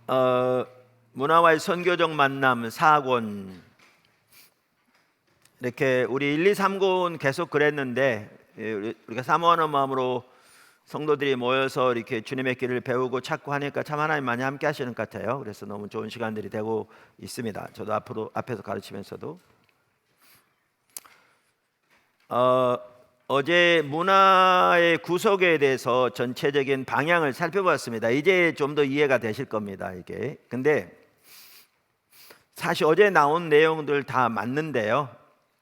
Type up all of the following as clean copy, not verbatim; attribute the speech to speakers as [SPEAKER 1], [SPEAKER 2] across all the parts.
[SPEAKER 1] 어, 문화와의 선교적 만남 4권 이렇게 우리 1, 2, 3권 계속 그랬는데 우리가 사모하는 마음으로 성도들이 모여서 이렇게 주님의 길을 배우고 찾고 하니까 참 하나님 많이 함께 하시는 것 같아요. 그래서 너무 좋은 시간들이 되고 있습니다. 저도 앞에서 가르치면서도 어제 문화의 구속에 대해서 전체적인 방향을 살펴봤습니다. 이제 좀 더 이해가 되실 겁니다. 이게 근데 사실 어제 나온 내용들 다 맞는데요.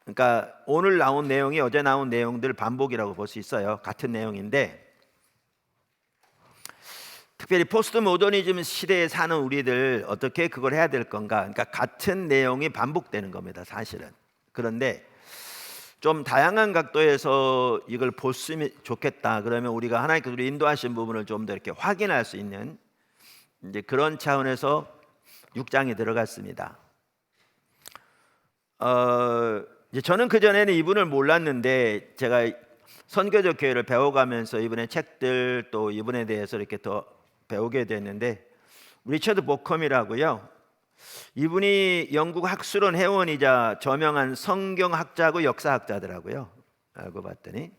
[SPEAKER 1] 그러니까 오늘 나온 내용이 어제 나온 내용들 반복이라고 볼 수 있어요. 같은 내용인데 특별히 포스트 모더니즘 시대에 사는 우리들 어떻게 그걸 해야 될 건가? 그러니까 같은 내용이 반복되는 겁니다. 사실은. 그런데 좀 다양한 각도에서 이걸 보시면 좋겠다. 그러면 우리가 하나님께서 우리 인도하신 부분을 좀 더 이렇게 확인할 수 있는 이제 그런 차원에서 6장이 들어갔습니다. 이제 저는 그 전에는 이분을 몰랐는데 제가 선교적 교회를 배워가면서 이분의 책들 또 이분에 대해서 이렇게 더 배우게 됐는데 리처드 보컴이라고요. 이분이 영국 학술원 회원이자 저명한 성경학자고 역사학자더라고요. 알고 봤더니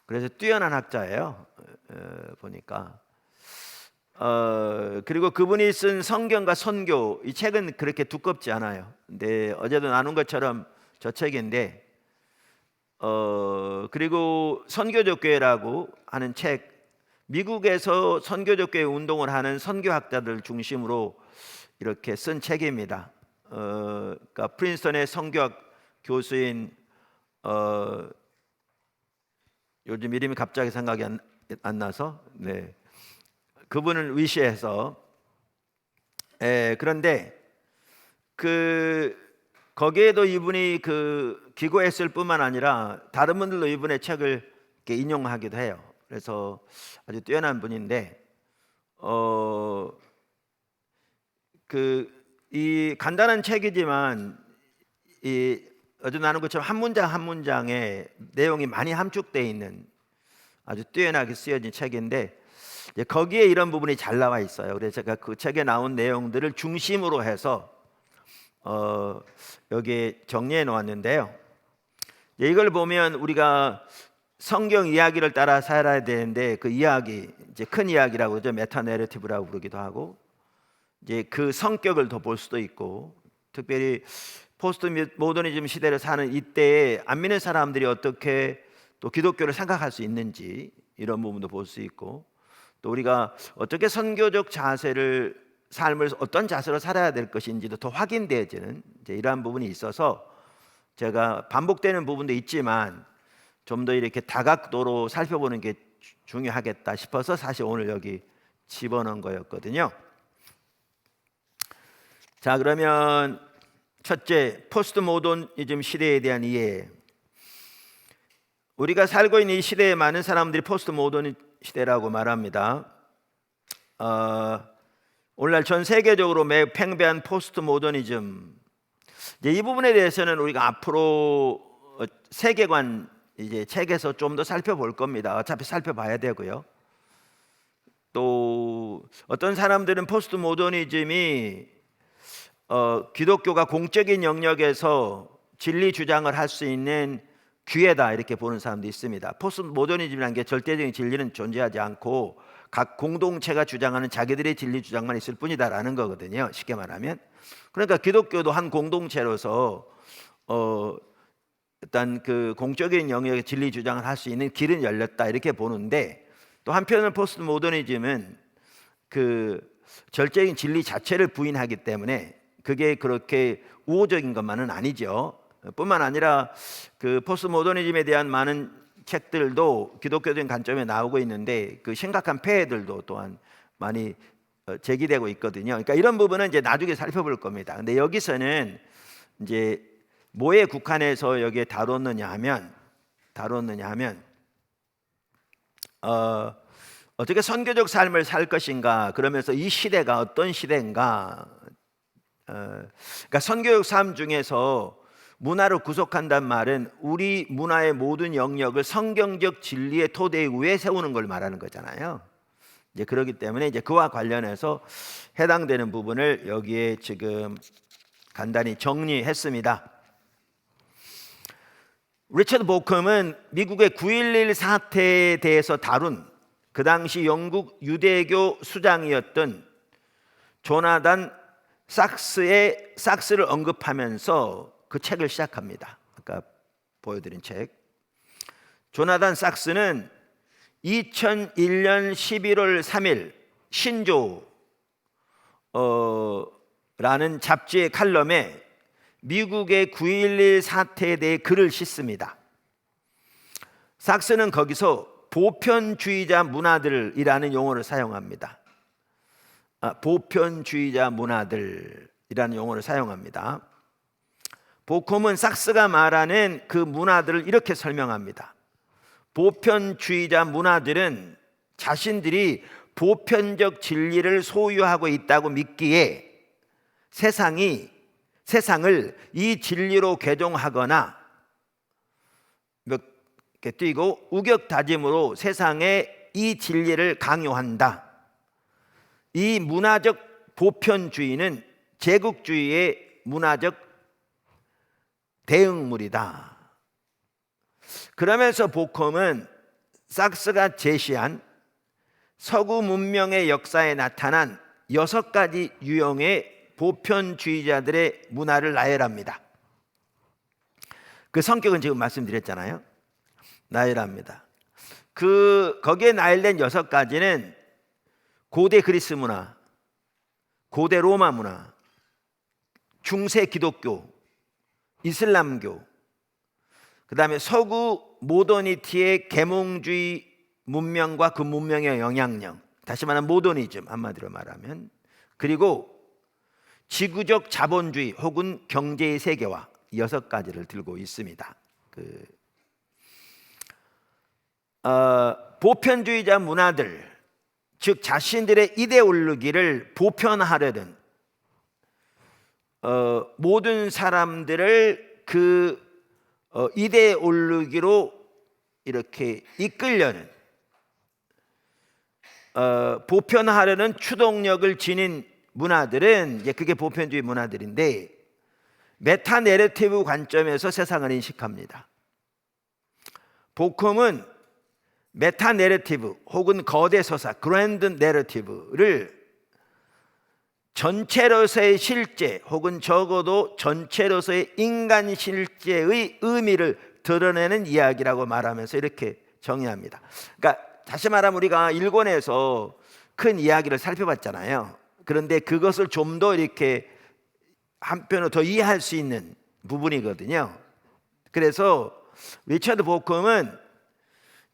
[SPEAKER 1] 그래서 뛰어난 학자예요. 보니까 그리고 그분이 쓴 성경과 선교 이 책은 그렇게 두껍지 않아요. 근데 어제도 나눈 것처럼 저 책인데 그리고 선교적 교회라고 하는 책 미국에서 선교적 교회 운동을 하는 선교학자들 중심으로 이렇게 쓴 책입니다. 그러니까 프린스턴의 성교학 교수인 요즘 이름이 갑자기 생각이 안 나서 그분을 위시해서 그런데 거기에도 이분이 기고했을 뿐만 아니라 다른 분들도 이분의 책을 이렇게 인용하기도 해요. 그래서 아주 뛰어난 분인데 이 간단한 책이지만 어제 나눈 것처럼 한 문장 한 문장에 내용이 많이 함축되어 있는 아주 뛰어나게 쓰여진 책인데 거기에 이런 부분이 잘 나와 있어요. 그래서 제가 그 책에 나온 내용들을 중심으로 해서 여기에 정리해 놓았는데요. 이걸 보면 우리가 성경 이야기를 따라 살아야 되는데 그 이야기 이제 큰 이야기라고 그러죠. 메타 내러티브라고 부르기도 하고 이제 그 성격을 더 볼 수도 있고 특별히 포스트 모더니즘 시대를 사는 이때에 안 믿는 사람들이 어떻게 또 기독교를 생각할 수 있는지 이런 부분도 볼 수 있고 또 우리가 어떻게 선교적 삶을 어떤 자세로 살아야 될 것인지도 더 확인되어지는 이제 이러한 부분이 있어서 제가 반복되는 부분도 있지만 좀 더 이렇게 다각도로 살펴보는 게 중요하겠다 싶어서 사실 오늘 여기 집어넣은 거였거든요. 자, 그러면 첫째, 포스트 모더니즘 시대에 대한 이해. 우리가 살고 있는 이 시대에 많은 사람들이 포스트 모더니 시대라고 말합니다. 오늘날 전 세계적으로 매우 팽배한 포스트 모더니즘. 이 부분에 대해서는 우리가 앞으로 세계관 이제 책에서 좀 더 살펴볼 겁니다. 어차피 살펴봐야 되고요. 또 어떤 사람들은 포스트 모더니즘이 기독교가 공적인 영역에서 진리 주장을 할 수 있는 기회다 이렇게 보는 사람도 있습니다. 포스트 모더니즘이라는 게 절대적인 진리는 존재하지 않고 각 공동체가 주장하는 자기들의 진리 주장만 있을 뿐이다라는 거거든요. 쉽게 말하면 그러니까 기독교도 한 공동체로서 일단 그 공적인 영역의 진리 주장을 할 수 있는 길은 열렸다 이렇게 보는데 또 한편으로는 포스트 모더니즘은 그 절대적인 진리 자체를 부인하기 때문에 그게 그렇게 우호적인 것만은 아니죠. 뿐만 아니라 그 포스트 모더니즘에 대한 많은 책들도 기독교적인 관점에 나오고 있는데 그 심각한 폐해들도 또한 많이 제기되고 있거든요. 그러니까 이런 부분은 이제 나중에 살펴볼 겁니다. 근데 여기서는 이제 뭐에 국한해서 여기에 다뤘느냐 하면 어떻게 선교적 삶을 살 것인가 그러면서 이 시대가 어떤 시대인가 그러니까 선교적 삶 중에서 문화를 구속한다는 말은 우리 문화의 모든 영역을 성경적 진리의 토대 위에 세우는 걸 말하는 거잖아요. 이제 그렇기 때문에 이제 그와 관련해서 해당되는 부분을 여기에 지금 간단히 정리했습니다. 리처드 보컴은 미국의 9.11 사태에 대해서 다룬 그 당시 영국 유대교 수장이었던 조나단 삭스를 언급하면서 그 책을 시작합니다. 아까 보여드린 책. 조나단 삭스는 2001년 11월 3일 신조 라는 잡지의 칼럼에 미국의 9.11 사태에 대해 글을 싣습니다. 삭스는 거기서 보편주의자 문화들이라는 용어를 사용합니다. 보편주의자 문화들이라는 용어를 사용합니다. 보컴은 삭스가 말하는 그 문화들을 이렇게 설명합니다. 보편주의자 문화들은 자신들이 보편적 진리를 소유하고 있다고 믿기에 세상을 이 진리로 개종하거나 이렇게 뛰고 우격다짐으로 세상에 이 진리를 강요한다. 이 문화적 보편주의는 제국주의의 문화적 대응물이다. 그러면서 보컴은 삭스가 제시한 서구 문명의 역사에 나타난 6가지 유형의 보편주의자들의 문화를 나열합니다. 그 성격은 지금 말씀드렸잖아요. 나열합니다. 거기에 나열된 6가지는 고대 그리스 문화, 고대 로마 문화, 중세 기독교, 이슬람교, 그 다음에 서구 모더니티의 계몽주의 문명과 그 문명의 영향력, 다시 말하면 모더니즘, 한마디로 말하면, 그리고 지구적 자본주의 혹은 경제의 세계화, 6가지를 들고 있습니다. 보편주의자 문화들, 즉 자신들의 이데올로기를 보편화하려는 모든 사람들을 그 이데올로기로 이렇게 이끌려는 보편화하려는 추동력을 지닌 문화들은 이제 그게 보편주의 문화들인데, 메타 내러티브 관점에서 세상을 인식합니다. 보컴은 메타 내러티브 혹은 거대 서사 그랜드 내러티브를 전체로서의 실제 혹은 적어도 전체로서의 인간 실제의 의미를 드러내는 이야기라고 말하면서 이렇게 정의합니다. 그러니까 다시 말하면 우리가 일권에서 큰 이야기를 살펴봤잖아요. 그런데 그것을 좀 더 이렇게 한편으로 더 이해할 수 있는 부분이거든요. 그래서 리처드 보컴은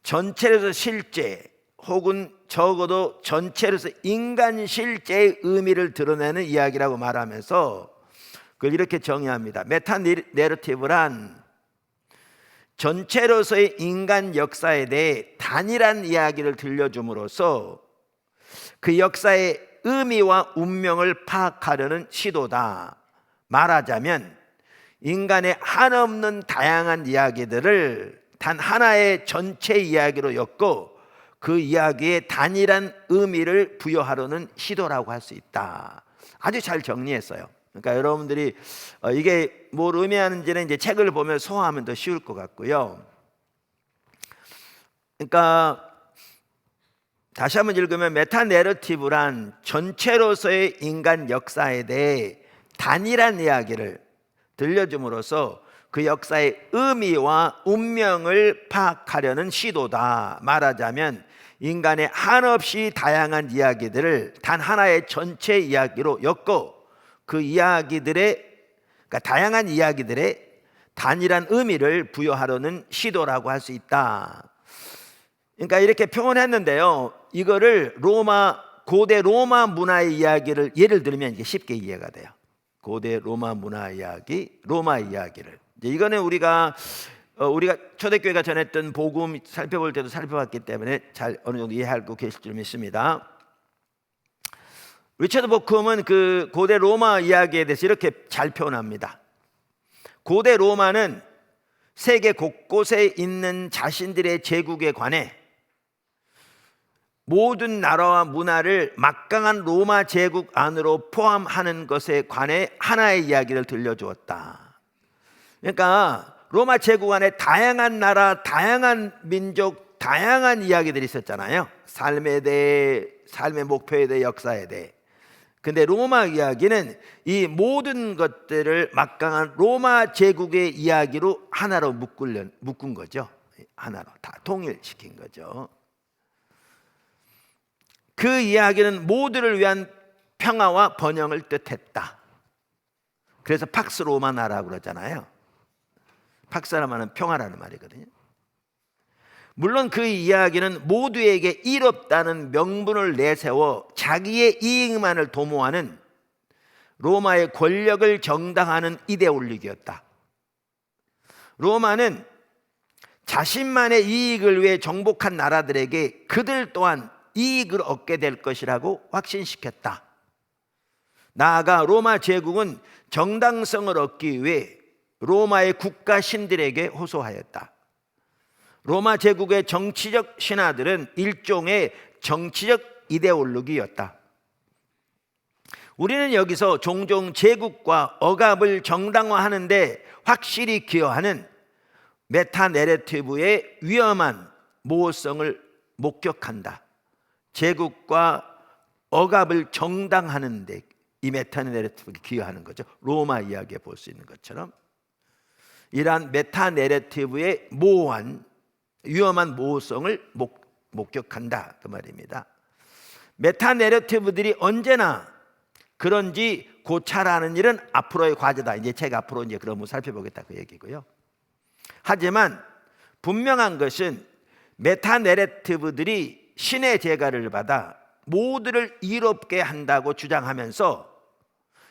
[SPEAKER 1] 전체로서 실제 혹은 적어도 전체로서 인간 실제의 의미를 드러내는 이야기라고 말하면서 그걸 이렇게 정의합니다. 메타 내러티브란 전체로서의 인간 역사에 대해 단일한 이야기를 들려줌으로써 그 역사의 의미와 운명을 파악하려는 시도다. 말하자면 인간의 한없는 다양한 이야기들을 단 하나의 전체 이야기로 엮고 그 이야기에 단일한 의미를 부여하려는 시도라고 할 수 있다. 아주 잘 정리했어요. 그러니까 여러분들이 이게 뭘 의미하는지는 이제 책을 보면 소화하면 더 쉬울 것 같고요. 그러니까 다시 한번 읽으면 메타 내러티브란 전체로서의 인간 역사에 대해 단일한 이야기를 들려줌으로써 그 역사의 의미와 운명을 파악하려는 시도다. 말하자면 인간의 한없이 다양한 이야기들을 단 하나의 전체 이야기로 엮고 그 이야기들의, 그러니까 다양한 이야기들의 단일한 의미를 부여하려는 시도라고 할 수 있다. 그러니까 이렇게 표현했는데요. 이거를 고대 로마 문화의 이야기를 예를 들면 이게 쉽게 이해가 돼요. 고대 로마 문화 이야기, 로마 이야기를. 이거는 우리가 초대교회가 전했던 복음 살펴볼 때도 살펴봤기 때문에 잘 어느 정도 이해하고 계실 줄 믿습니다. 리처드 보컴은 그 고대 로마 이야기에 대해서 이렇게 잘 표현합니다. 고대 로마는 세계 곳곳에 있는 자신들의 제국에 관해 모든 나라와 문화를 막강한 로마 제국 안으로 포함하는 것에 관해 하나의 이야기를 들려주었다. 그러니까 로마 제국 안에 다양한 나라, 다양한 민족, 다양한 이야기들이 있었잖아요. 삶에 대해, 삶의 목표에 대해, 역사에 대해. 근데 로마 이야기는 이 모든 것들을 막강한 로마 제국의 이야기로 하나로 묶은 거죠. 하나로 다 통일시킨 거죠. 그 이야기는 모두를 위한 평화와 번영을 뜻했다. 그래서 팍스 로마나라고 그러잖아요. 팍스라마는 평화라는 말이거든요. 물론 그 이야기는 모두에게 이롭다는 명분을 내세워 자기의 이익만을 도모하는 로마의 권력을 정당화하는 이데올로기였다. 로마는 자신만의 이익을 위해 정복한 나라들에게 그들 또한 이익을 얻게 될 것이라고 확신시켰다. 나아가 로마 제국은 정당성을 얻기 위해 로마의 국가 신들에게 호소하였다. 로마 제국의 정치적 신하들은 일종의 정치적 이데올로기였다. 우리는 여기서 종종 제국과 억압을 정당화하는 데 확실히 기여하는 메타 내러티브의 위험한 모호성을 목격한다. 제국과 억압을 정당하는 데 이 메타 내러티브가 기여하는 거죠. 로마 이야기에 볼 수 있는 것처럼 이러한 메타 내러티브의 모호한 위험한 모호성을 목격한다 그 말입니다. 메타 내러티브들이 언제나 그런지 고찰하는 일은 앞으로의 과제다. 이제 제가 앞으로 이제 그런 거 살펴보겠다 그 얘기고요. 하지만 분명한 것은 메타 내러티브들이 신의 제가를 받아 모두를 이롭게 한다고 주장하면서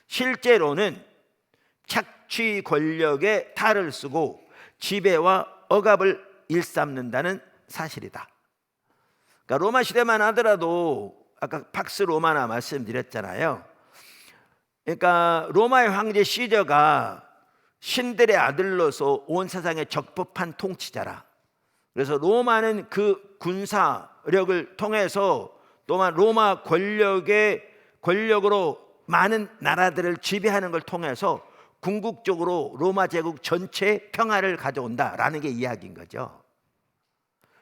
[SPEAKER 1] 실제로는 착취 권력에 탈을 쓰고 지배와 억압을 일삼는다는 사실이다. 그러니까 로마 시대만 하더라도 아까 팍스 로마나 말씀드렸잖아요. 그러니까 로마의 황제 시저가 신들의 아들로서 온 세상의 적법한 통치자라. 그래서 로마는 그 군사력을 통해서 또한 로마 권력으로 많은 나라들을 지배하는 걸 통해서 궁극적으로 로마 제국 전체의 평화를 가져온다라는 게 이야기인 거죠.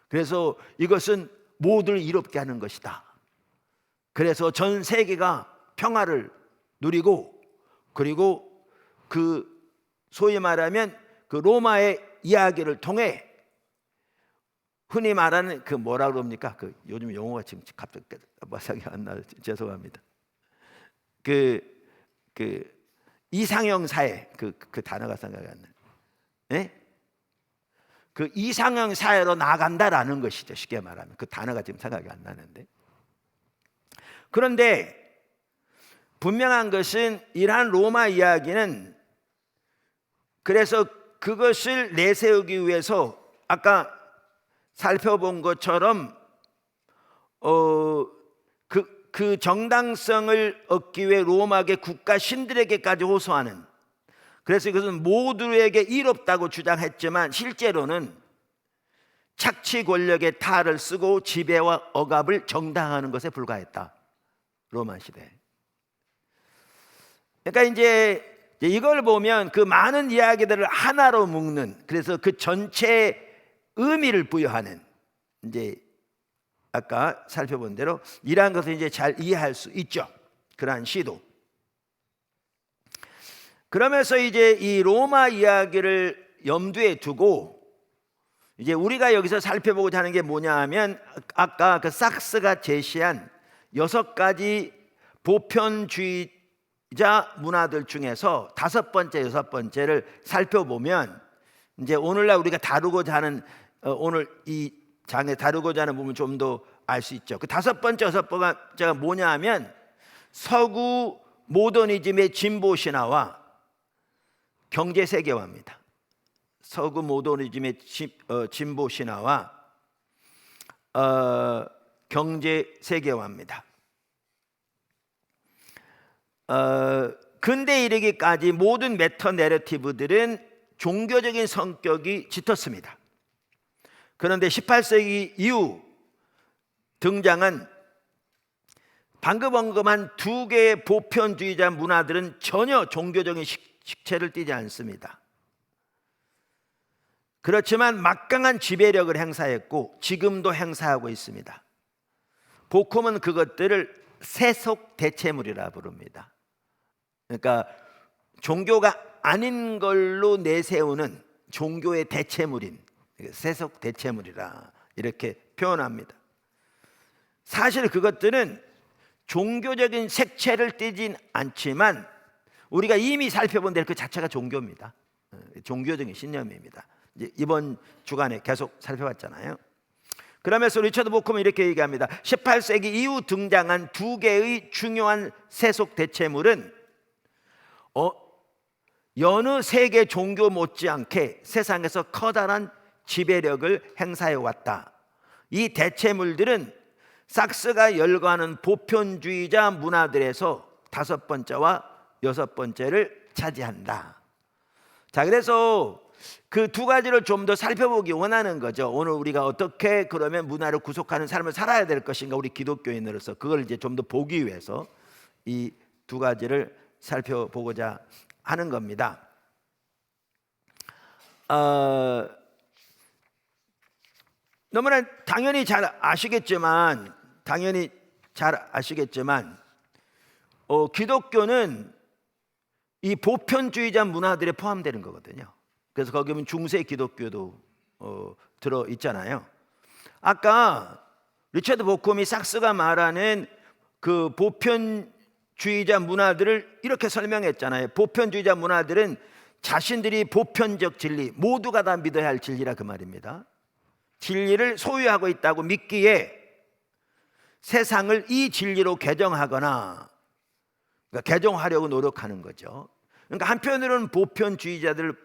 [SPEAKER 1] 그래서 이것은 모두를 이롭게 하는 것이다. 그래서 전 세계가 평화를 누리고 그리고 그 소위 말하면 그 로마의 이야기를 통해 흔히 말하는 그 뭐라 그럽니까? 그 요즘 용어가 지금 갑자기 생각이 안 나요. 죄송합니다. 그 이상형 사회 그 단어가 생각이 안 나요. 네? 그 이상형 사회로 나간다라는 것이죠. 쉽게 말하면 그 단어가 지금 생각이 안 나는데. 그런데 분명한 것은 이러한 로마 이야기는 그래서 그것을 내세우기 위해서 아까 살펴본 것처럼 그 정당성을 얻기 위해 로마계 국가 신들에게까지 호소하는, 그래서 이것은 모두에게 이롭다고 주장했지만 실제로는 착취 권력의 탈을 쓰고 지배와 억압을 정당화하는 것에 불과했다. 로마 시대. 그러니까 이제 이걸 보면 그 많은 이야기들을 하나로 묶는, 그래서 그 전체의 의미를 부여하는, 이제 아까 살펴본 대로 이러한 것을 이제 잘 이해할 수 있죠. 그러한 시도. 그러면서 이제 이 로마 이야기를 염두에 두고 이제 우리가 여기서 살펴보고자 하는 게 뭐냐 하면 아까 그 삭스가 제시한 6가지 보편주의자 문화들 중에서 5번째, 6번째를 살펴보면 이제 오늘날 우리가 다루고자 하는 오늘 이 장에 다루고자 하는 부분을 좀 더 알 수 있죠. 그 5번째, 6번째가 뭐냐 하면 서구 모더니즘의 진보 신화와 경제 세계화입니다. 서구 모더니즘의 진보 신화와 경제 세계화입니다. 근대 이르기까지 모든 메타 내러티브들은 종교적인 성격이 짙었습니다. 그런데 18세기 이후 등장한 방금 언급한 두 개의 보편주의자 문화들은 전혀 종교적인 식채를 띠지 않습니다. 그렇지만 막강한 지배력을 행사했고 지금도 행사하고 있습니다. 보콤은 그것들을 세속 대체물이라 부릅니다. 그러니까 종교가 아닌 걸로 내세우는 종교의 대체물인 세속 대체물이라 이렇게 표현합니다. 사실 그것들은 종교적인 색채를 띠진 않지만 우리가 이미 살펴본 대로 그 자체가 종교입니다. 종교적인 신념입니다. 이제 이번 주간에 계속 살펴봤잖아요. 그러면서 리처드 보콤은 이렇게 얘기합니다. 18세기 이후 등장한 두 개의 중요한 세속 대체물은 여느 세계 종교 못지않게 세상에서 커다란 지배력을 행사해 왔다. 이 대체물들은 삭스가 열거하는 보편주의자 문화들에서 5번째와 6번째를 차지한다. 자, 그래서 그 두 가지를 좀 더 살펴보기 원하는 거죠. 오늘 우리가 어떻게 그러면 문화를 구속하는 삶을 살아야 될 것인가, 우리 기독교인으로서 그걸 이제 좀 더 보기 위해서 이 두 가지를 살펴보고자 하는 겁니다. 너무나 당연히 잘 아시겠지만 기독교는 이 보편주의자 문화들에 포함되는 거거든요. 그래서 거기 보면 중세 기독교도 들어 있잖아요. 아까 리처드 보콤이 삭스가 말하는 그 보편주의자 문화들을 이렇게 설명했잖아요. 보편주의자 문화들은 자신들이 보편적 진리, 모두가 다 믿어야 할 진리라 그 말입니다. 진리를 소유하고 있다고 믿기에 세상을 이 진리로 개정하거나 그러니까 개정하려고 노력하는 거죠. 그러니까 한편으로는 보편주의자들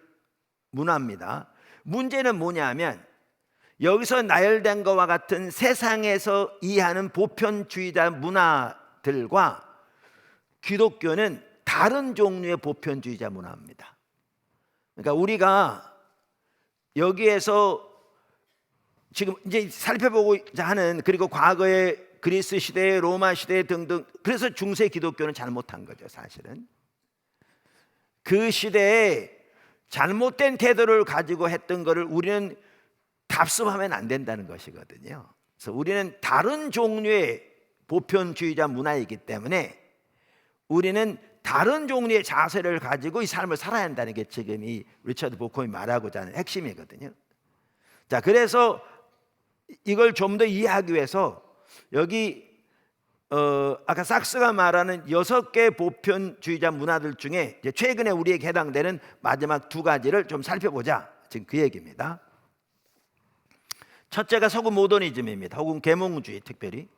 [SPEAKER 1] 문화입니다. 문제는 뭐냐면 여기서 나열된 것과 같은 세상에서 이해하는 보편주의자 문화들과 기독교는 다른 종류의 보편주의자 문화입니다. 그러니까 우리가 여기에서 지금 이제 살펴보고자 하는, 그리고 과거의 그리스 시대, 로마 시대 등등, 그래서 중세 기독교는 잘못한 거죠. 사실은 그 시대에 잘못된 태도를 가지고 했던 것을 우리는 답습하면 안 된다는 것이거든요. 그래서 우리는 다른 종류의 보편주의자 문화이기 때문에 우리는 다른 종류의 자세를 가지고 이 삶을 살아야 한다는 게 지금 이 리처드 보콤이 말하고자 하는 핵심이거든요. 자, 그래서 이걸 좀 더 이해하기 위해서 여기 아까 삭스가 말하는 6개 보편주의자 문화들 중에 이제 최근에 우리에게 해당되는 마지막 두 가지를 좀 살펴보자. 지금 그 얘기입니다. 첫째가 서구 모더니즘입니다. 혹은 계몽주의, 특별히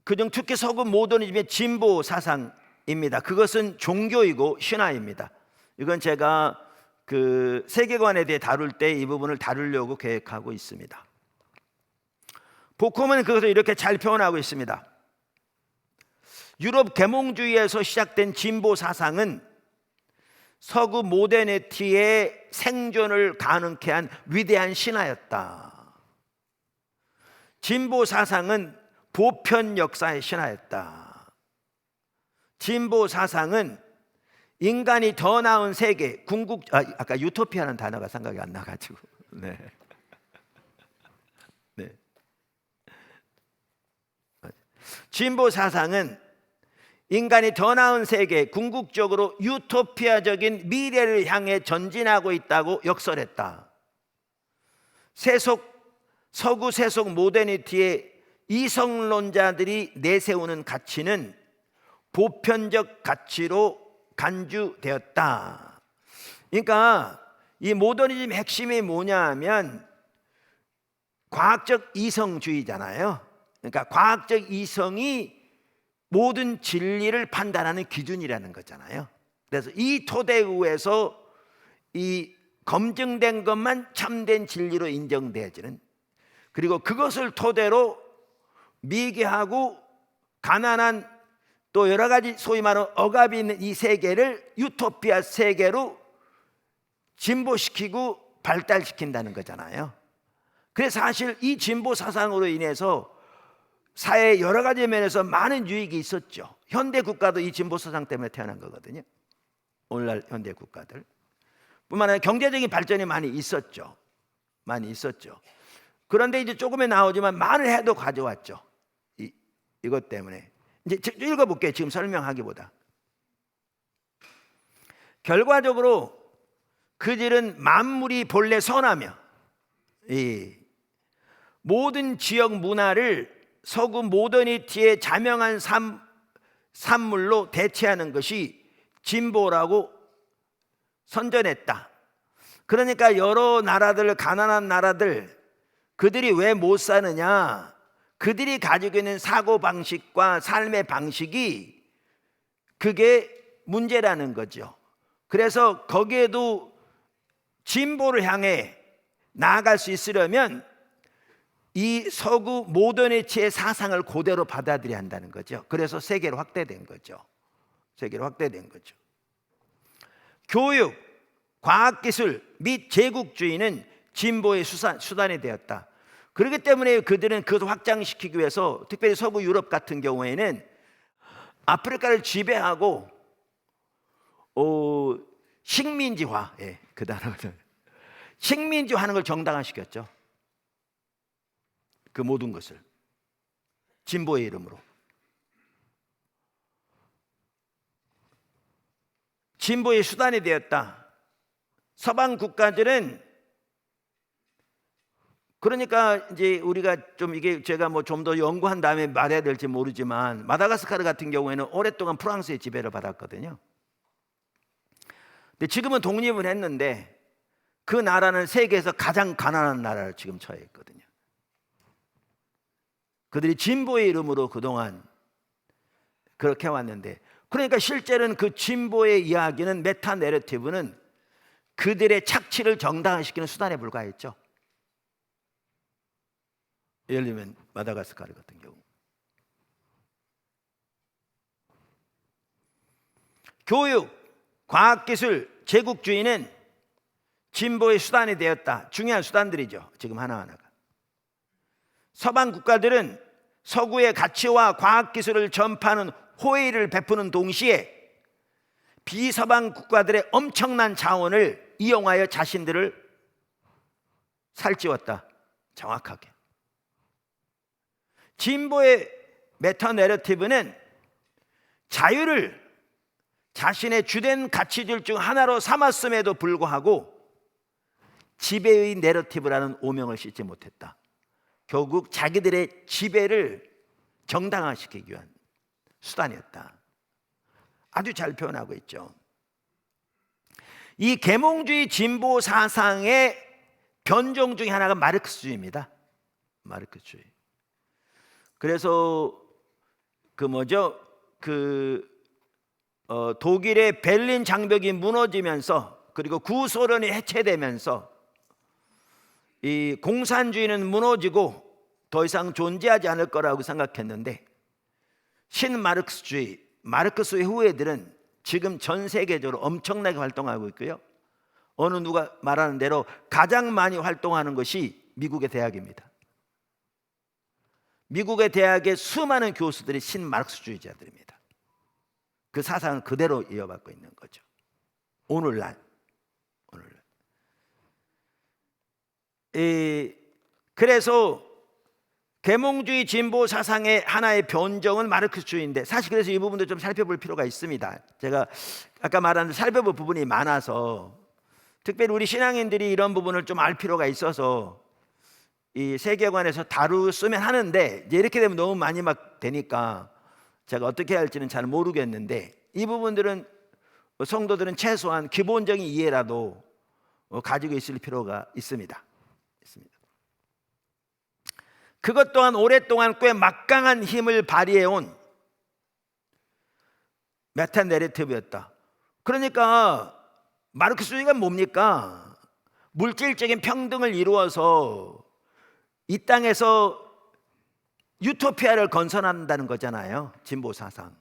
[SPEAKER 1] 그중 특히 서구 모더니즘의 진보 사상입니다. 그것은 종교이고 신화입니다. 이건 제가 그 세계관에 대해 다룰 때 이 부분을 다루려고 계획하고 있습니다. 보콤은 그것을 이렇게 잘 표현하고 있습니다. 유럽 계몽주의에서 시작된 진보 사상은 서구 모더니티의 생존을 가능케 한 위대한 신화였다. 진보 사상은 보편 역사의 신화였다. 진보 사상은 인간이 더 나은 세계, 아까 유토피아라는 단어가 생각이 안 나가지고 네. 진보 사상은 인간이 더 나은 세계, 궁극적으로 유토피아적인 미래를 향해 전진하고 있다고 역설했다. 서구 세속 모더니티의 이성론자들이 내세우는 가치는 보편적 가치로 간주되었다. 그러니까 이 모더니즘 핵심이 뭐냐면 과학적 이성주의잖아요. 그러니까 과학적 이성이 모든 진리를 판단하는 기준이라는 거잖아요. 그래서 이 토대 위에서 이 검증된 것만 참된 진리로 인정되어지는, 그리고 그것을 토대로 미개하고 가난한 또 여러 가지 소위 말하는 억압이 있는 이 세계를 유토피아 세계로 진보시키고 발달시킨다는 거잖아요. 그래서 사실 이 진보 사상으로 인해서 사회 여러 가지 면에서 많은 유익이 있었죠. 현대 국가도 이 진보 사상 때문에 태어난 거거든요. 오늘날 현대 국가들 뿐만 아니라 경제적인 발전이 많이 있었죠. 많이 있었죠. 그런데 이제 조금에 나오지만 많은 해도 가져왔죠. 이것 때문에. 이제 읽어볼게요. 지금 설명하기보다. 결과적으로 그들은 만물이 본래 선하며 이 모든 지역 문화를 서구 모더니티의 자명한 산물로 대체하는 것이 진보라고 선전했다. 그러니까 여러 나라들, 가난한 나라들, 그들이 왜 못 사느냐? 그들이 가지고 있는 사고방식과 삶의 방식이 그게 문제라는 거죠. 그래서 거기에도 진보를 향해 나아갈 수 있으려면 이 서구 모더니티의 사상을 그대로 받아들여야 한다는 거죠. 그래서 세계로 확대된 거죠. 세계로 확대된 거죠. 교육, 과학기술 및 제국주의는 진보의 수단이 되었다. 그렇기 때문에 그들은 그것을 확장시키기 위해서 특별히 서구 유럽 같은 경우에는 아프리카를 지배하고 식민지화, 그 단어를 식민지화하는 걸 정당화시켰죠. 그 모든 것을 진보의 이름으로. 진보의 수단이 되었다. 서방 국가들은 그러니까 이제 우리가 좀 이게 제가 뭐 좀 더 연구한 다음에 말해야 될지 모르지만 마다가스카르 같은 경우에는 오랫동안 프랑스의 지배를 받았거든요. 근데 지금은 독립을 했는데 그 나라는 세계에서 가장 가난한 나라를 지금 처해 있거든요. 그들이 진보의 이름으로 그동안 그렇게 왔는데, 그러니까 실제로는 그 진보의 이야기는 메타 내러티브는 그들의 착취를 정당화시키는 수단에 불과했죠. 예를 들면 마다가스카르 같은 경우. 교육, 과학기술, 제국주의는 진보의 수단이 되었다. 중요한 수단들이죠. 지금 하나하나가. 서방 국가들은 서구의 가치와 과학기술을 전파하는 호의를 베푸는 동시에 비서방 국가들의 엄청난 자원을 이용하여 자신들을 살찌웠다. 정확하게. 진보의 메타 내러티브는 자유를 자신의 주된 가치들 중 하나로 삼았음에도 불구하고 지배의 내러티브라는 오명을 씻지 못했다. 결국 자기들의 지배를 정당화시키기 위한 수단이었다. 아주 잘 표현하고 있죠. 이 계몽주의 진보 사상의 변종 중에 하나가 마르크스주의입니다. 마르크스주의. 그래서 독일의 베를린 장벽이 무너지면서 그리고 구소련이 해체되면서 이 공산주의는 무너지고 더 이상 존재하지 않을 거라고 생각했는데 신마르크스주의, 마르크스의 후예들은 지금 전 세계적으로 엄청나게 활동하고 있고요. 어느 누가 말하는 대로 가장 많이 활동하는 것이 미국의 대학입니다. 미국의 대학의 수많은 교수들이 신마르크스주의자들입니다. 그 사상은 그대로 이어받고 있는 거죠. 오늘날. 그래서 계몽주의 진보 사상의 하나의 변종은 마르크스주의인데, 사실 그래서 이 부분도 좀 살펴볼 필요가 있습니다. 제가 아까 말한 살펴볼 부분이 많아서 특별히 우리 신앙인들이 이런 부분을 좀 알 필요가 있어서 이 세계관에서 다루었으면 하는데, 이제 이렇게 되면 너무 많이 막 되니까 제가 어떻게 해야 할지는 잘 모르겠는데, 이 부분들은 성도들은 최소한 기본적인 이해라도 가지고 있을 필요가 있습니다. 그것 또한 오랫동안 꽤 막강한 힘을 발휘해온 메타 내러티브였다. 그러니까 마르크스주의가 뭡니까? 물질적인 평등을 이루어서 이 땅에서 유토피아를 건설한다는 거잖아요. 진보 사상.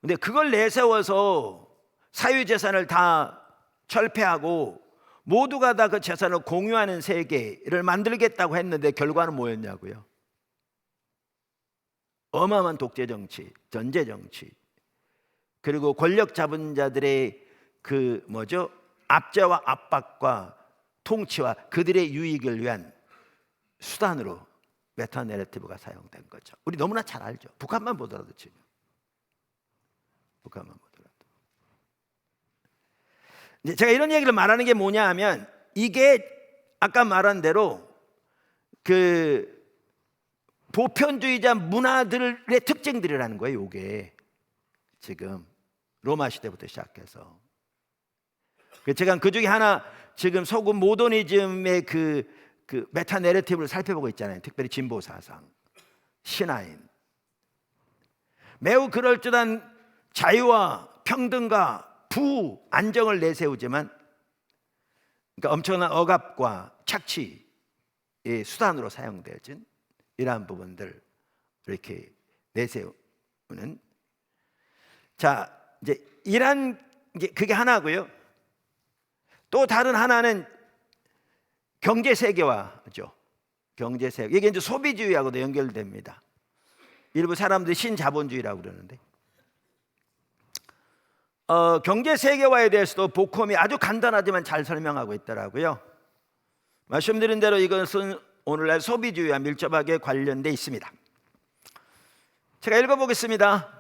[SPEAKER 1] 근데 그걸 내세워서 사유재산을 다 철폐하고 모두가 다 그 재산을 공유하는 세계를 만들겠다고 했는데 결과는 뭐였냐고요? 어마어마한 독재 정치, 전제 정치, 그리고 권력 잡은 자들의 그 압제와 압박과 통치와 그들의 유익을 위한 수단으로 메타 내러티브가 사용된 거죠. 우리 너무나 잘 알죠. 북한만 보더라도 지금. 북한만 보더라도. 이제 제가 이런 얘기를 말하는 게 뭐냐 하면, 이게 아까 말한 대로 그 보편주의자 문화들의 특징들이라는 거예요. 이게 지금 로마 시대부터 시작해서. 제가 그 중에 하나 지금 소금 모더니즘의 그 메타 내러티브를 살펴보고 있잖아요. 특별히 진보 사상, 신화인. 매우 그럴듯한 자유와 평등과 부우, 안정을 내세우지만, 그러니까 엄청난 억압과 착취의 수단으로 사용되어진 이러한 부분들 이렇게 내세우는. 자, 이제 이란 게 그게 하나고요. 또 다른 하나는 경제 세계화죠. 경제 세계. 이게 이제 소비주의하고도 연결됩니다. 일부 사람들이 신자본주의라고 그러는데, 경제 세계화에 대해서도 보컴이 아주 간단하지만 잘 설명하고 있더라고요. 말씀드린 대로 이것은 오늘날 소비주의와 밀접하게 관련돼 있습니다. 제가 읽어보겠습니다.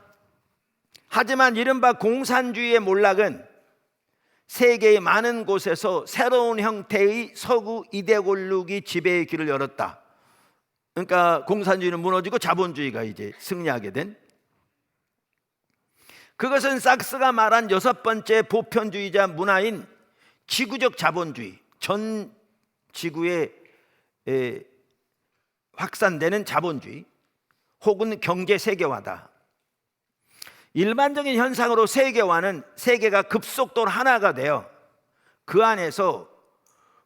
[SPEAKER 1] 하지만 이른바 공산주의의 몰락은 세계의 많은 곳에서 새로운 형태의 서구 이데올로기 지배의 길을 열었다. 그러니까 공산주의는 무너지고 자본주의가 이제 승리하게 된. 그것은 sak스가 말한 여섯 번째 보편주의자 문화인 지구적 자본주의, 전 지구에 확산되는 자본주의 혹은 경제 세계화다. 일반적인 현상으로 세계화는 세계가 급속도로 하나가 되어 그 안에서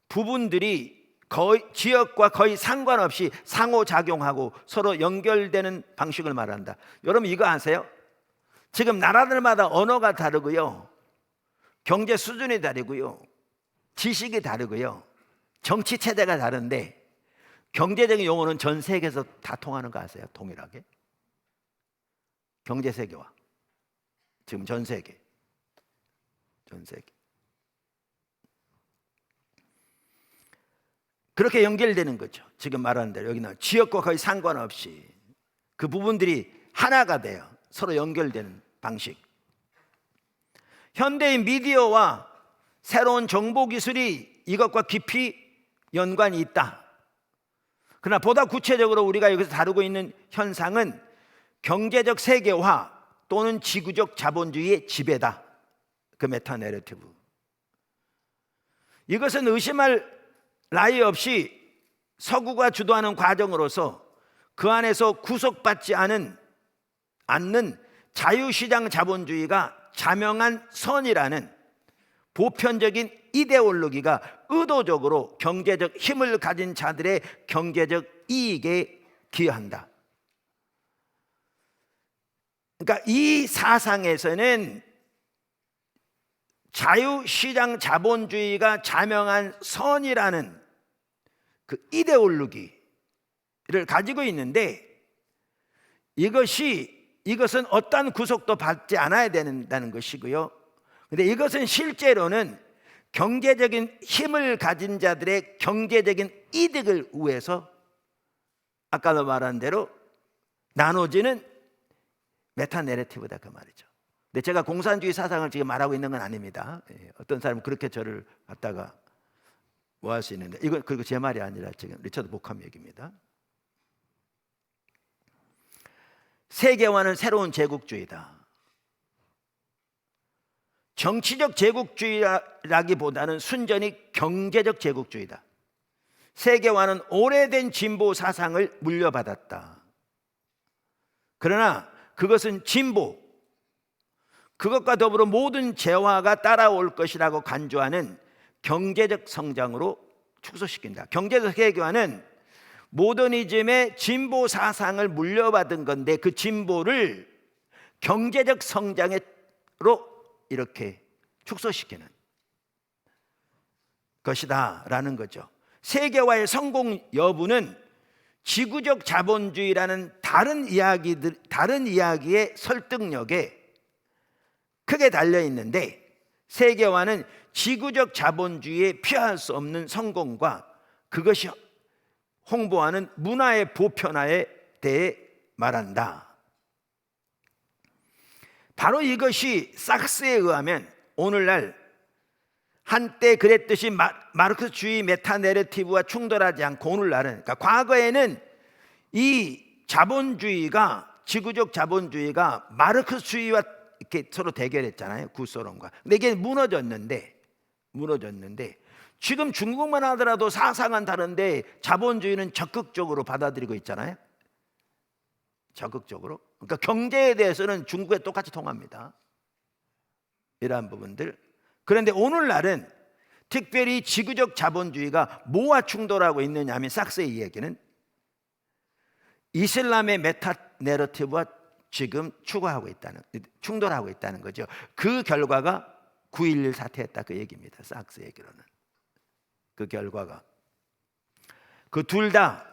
[SPEAKER 1] 부분들이 거의 지역과 거의 상관없이 상호작용하고 서로 연결되는 방식을 말한다. 여러분 이거 아세요? 지금 나라들마다 언어가 다르고요, 경제 수준이 다르고요, 지식이 다르고요, 정치 체제가 다른데 경제적인 용어는 전 세계에서 다 통하는 거 아세요? 동일하게. 경제 세계화. 지금 전 세계. 그렇게 연결되는 거죠. 지금 말하는 대로 여기는 지역과 거의 상관없이 그 부분들이 하나가 돼요. 서로 연결되는 방식. 현대의 미디어와 새로운 정보 기술이 이것과 깊이 연관이 있다. 그러나 보다 구체적으로 우리가 여기서 다루고 있는 현상은 경제적 세계화 또는 지구적 자본주의의 지배다. 그 메타 내러티브. 이것은 의심할 나위 없이 서구가 주도하는 과정으로서 그 안에서 구속받지 않는 자유시장 자본주의가 자명한 선이라는 보편적인 이데올로기가 의도적으로 경제적 힘을 가진 자들의 경제적 이익에 기여한다. 그러니까 이 사상에서는 자유시장 자본주의가 자명한 선이라는 그 이데올로기를 가지고 있는데, 이것은 어떤 구속도 받지 않아야 된다는 것이고요. 그런데 이것은 실제로는 경제적인 힘을 가진 자들의 경제적인 이득을 위해서 아까도 말한 대로 나눠지는 메타 내러티브다 그 말이죠. 근데 제가 공산주의 사상을 지금 말하고 있는 건 아닙니다. 어떤 사람은 그렇게 저를 갖다가 뭐 할 수 있는데, 이건 그리고 제 말이 아니라 지금 리처드 보컴 얘기입니다. 세계화는 새로운 제국주의다. 정치적 제국주의라기보다는 순전히 경제적 제국주의다. 세계화는 오래된 진보 사상을 물려받았다. 그러나 그것은 진보, 그것과 더불어 모든 재화가 따라올 것이라고 간주하는 경제적 성장으로 축소시킨다. 경제적 세계화는 모더니즘의 진보 사상을 물려받은 건데 그 진보를 경제적 성장으로 이렇게 축소시키는 것이다라는 거죠. 세계화의 성공 여부는 지구적 자본주의라는 다른 이야기의 설득력에 크게 달려 있는데, 세계화는 지구적 자본주의에 피할 수 없는 성공과 그것이 홍보하는 문화의 보편화에 대해 말한다. 바로 이것이 삭스에 의하면 오늘날 한때 그랬듯이 마르크스주의 메타 내러티브와 충돌하지 않고 오늘날은, 그러니까 과거에는 이 자본주의가, 지구적 자본주의가 마르크스주의와 이렇게 서로 대결했잖아요. 구소론과. 근데 이게 무너졌는데 지금 중국만 하더라도 사상은 다른데 자본주의는 적극적으로 받아들이고 있잖아요. 적극적으로. 그러니까 경제에 대해서는 중국에 똑같이 통합니다. 이러한 부분들. 그런데 오늘날은 특별히 지구적 자본주의가 뭐와 충돌하고 있느냐 하면, 삭스의 이야기는 이슬람의 메타 내러티브와 지금 충돌하고 있다는 거죠. 그 결과가 9.11 사태였다, 그 얘기입니다. 삭스 얘기로는. 그 결과가 그 둘 다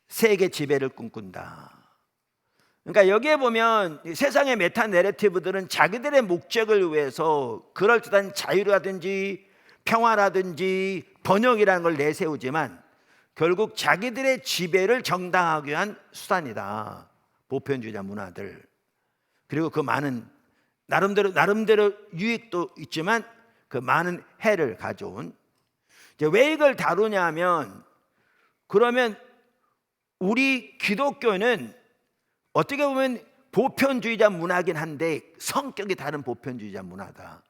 [SPEAKER 1] 세계 지배를 꿈꾼다. 그러니까 여기에 보면 세상의 메타 내러티브들은 자기들의 목적을 위해서 그럴듯한 자유라든지 평화라든지 번영이라는 걸 내세우지만 결국 자기들의 지배를 정당하기 위한 수단이다. 보편주의자 문화들. 그리고 그 많은 나름대로 유익도 있지만 그 많은 해를 가져온. 왜 이걸 다루냐 하면, 그러면 우리 기독교는 어떻게 보면 보편주의자 문화긴 한데 성격이 다른 보편주의자 문화다.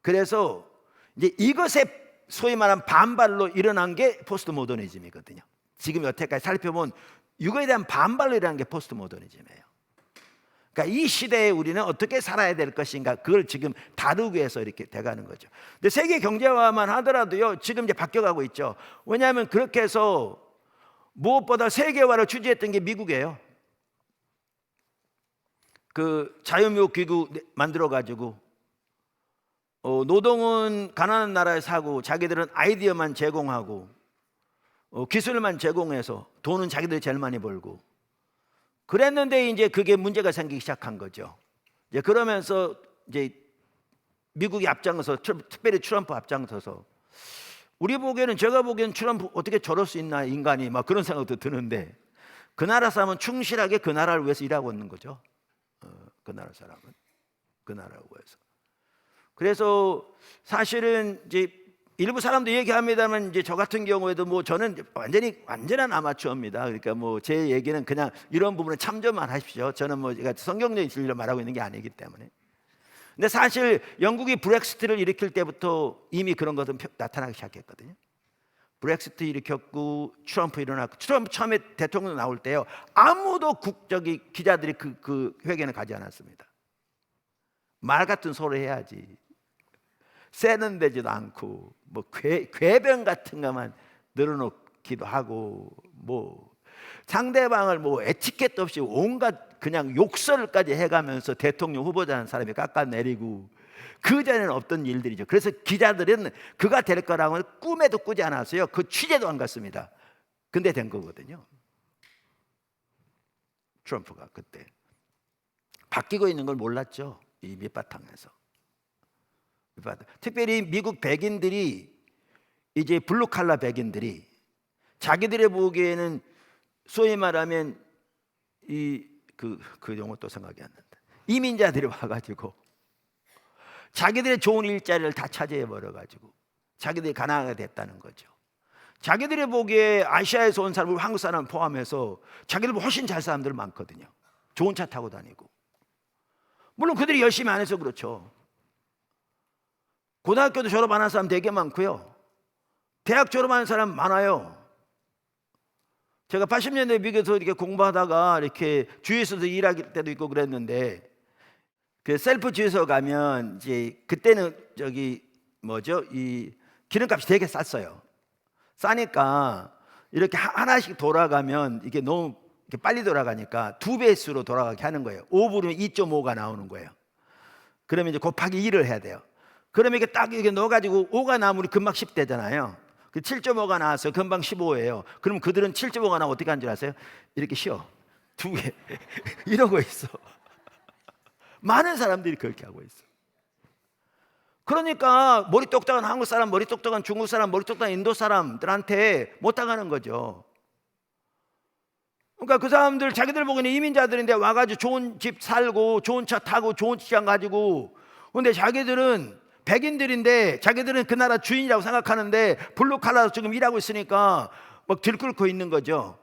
[SPEAKER 1] 그래서 이제 이것에 소위 말하는 반발로 일어난 게 포스트 모더니즘이거든요. 지금 여태까지 살펴본 이거에 대한 반발로 일어난 게 포스트 모더니즘이에요. 그러니까 이 시대에 우리는 어떻게 살아야 될 것인가, 그걸 지금 다루기 위해서 이렇게 돼가는 거죠. 근데 세계 경제화만 하더라도요, 지금 이제 바뀌어가고 있죠. 왜냐하면 그렇게 해서 무엇보다 세계화를 추진했던 게 미국이에요. 그 자유무역 기구 만들어 가지고 노동은 가난한 나라에서 하고 자기들은 아이디어만 제공하고 기술만 제공해서 돈은 자기들이 제일 많이 벌고 그랬는데, 이제 그게 문제가 생기기 시작한 거죠. 이제 그러면서 이제 미국이 앞장서, 특별히 트럼프 앞장서서, 우리 보기에는, 제가 보기에는 트럼프 어떻게 저럴 수 있나 인간이, 막 그런 생각도 드는데, 그 나라 사람은 충실하게 그 나라를 위해서 일하고 있는 거죠. 그 나라 사람은 그 나라를 위해서. 그래서 사실은 이제 일부 사람도 얘기합니다만, 이제 저 같은 경우에도 뭐 저는 완전한 아마추어입니다. 그러니까 뭐 제 얘기는 그냥 이런 부분에 참조만 하십시오. 저는 뭐 제가 성경적인 진리를 말하고 있는 게 아니기 때문에. 근데 사실 영국이 브렉시트를 일으킬 때부터 이미 그런 것은 나타나기 시작했거든요. 브렉시트 일으켰고 트럼프 일어났고, 트럼프 처음에 대통령 나올 때요, 아무도 기자들이 그 회견을 가지 않았습니다. 말 같은 소리 해야지. 세련되지도 않고 뭐 궤변 같은 것만 늘어놓기도 하고, 뭐 상대방을 뭐 에티켓도 없이 온갖 그냥 욕설까지 해가면서 대통령 후보자는 사람이 깎아내리고, 그 전에는 없던 일들이죠. 그래서 기자들은 그가 될 거라고는 꿈에도 꾸지 않았어요. 그 취재도 안 갔습니다. 근데 된 거거든요. 트럼프가 그때 바뀌고 있는 걸 몰랐죠. 이 밑바탕에서. 특별히 미국 백인들이, 이제 블루칼라 백인들이 자기들의 보기에는 소위 말하면 그 용어 또 생각이 안 난다. 이민자들이 와가지고 자기들의 좋은 일자리를 다 차지해 버려가지고 자기들이 가난하게 됐다는 거죠. 자기들의 보기에 아시아에서 온 사람, 한국 사람 포함해서 자기들보다 훨씬 잘 사람들 많거든요. 좋은 차 타고 다니고. 물론 그들이 열심히 안 해서 그렇죠. 고등학교도 졸업 안 한 사람 되게 많고요. 대학 졸업하는 사람 많아요. 제가 80년대 미국에서 이렇게 공부하다가 이렇게 주유소에서 일할 때도 있고 그랬는데, 그 셀프 주유소 가면 이제 그때는 이 기름값이 되게 쌌어요. 싸니까 이렇게 하나씩 돌아가면 이게 너무 이렇게 빨리 돌아가니까 2배수로 돌아가게 하는 거예요. 5불이면 2.5가 나오는 거예요. 그러면 이제 곱하기 1을 해야 돼요. 그러면 이게 딱 이렇게 넣어가지고 5가 나오면 금방 10대잖아요. 그 7.5가 나왔어요. 금방 15예요. 그럼 그들은 7.5가 나오면 어떻게 하는 줄 아세요? 이렇게 쉬어. 2개 이러고 있어. 많은 사람들이 그렇게 하고 있어. 그러니까 머리 똑똑한 한국 사람, 머리 똑똑한 중국 사람, 머리 똑똑한 인도 사람들한테 못 당하는 거죠. 그러니까 그 사람들 자기들 보기에는 이민자들인데 와가지고 좋은 집 살고 좋은 차 타고 좋은 직장 가지고, 근데 자기들은 백인들인데 자기들은 그 나라 주인이라고 생각하는데 블루칼라로 지금 일하고 있으니까 막 들끓고 있는 거죠.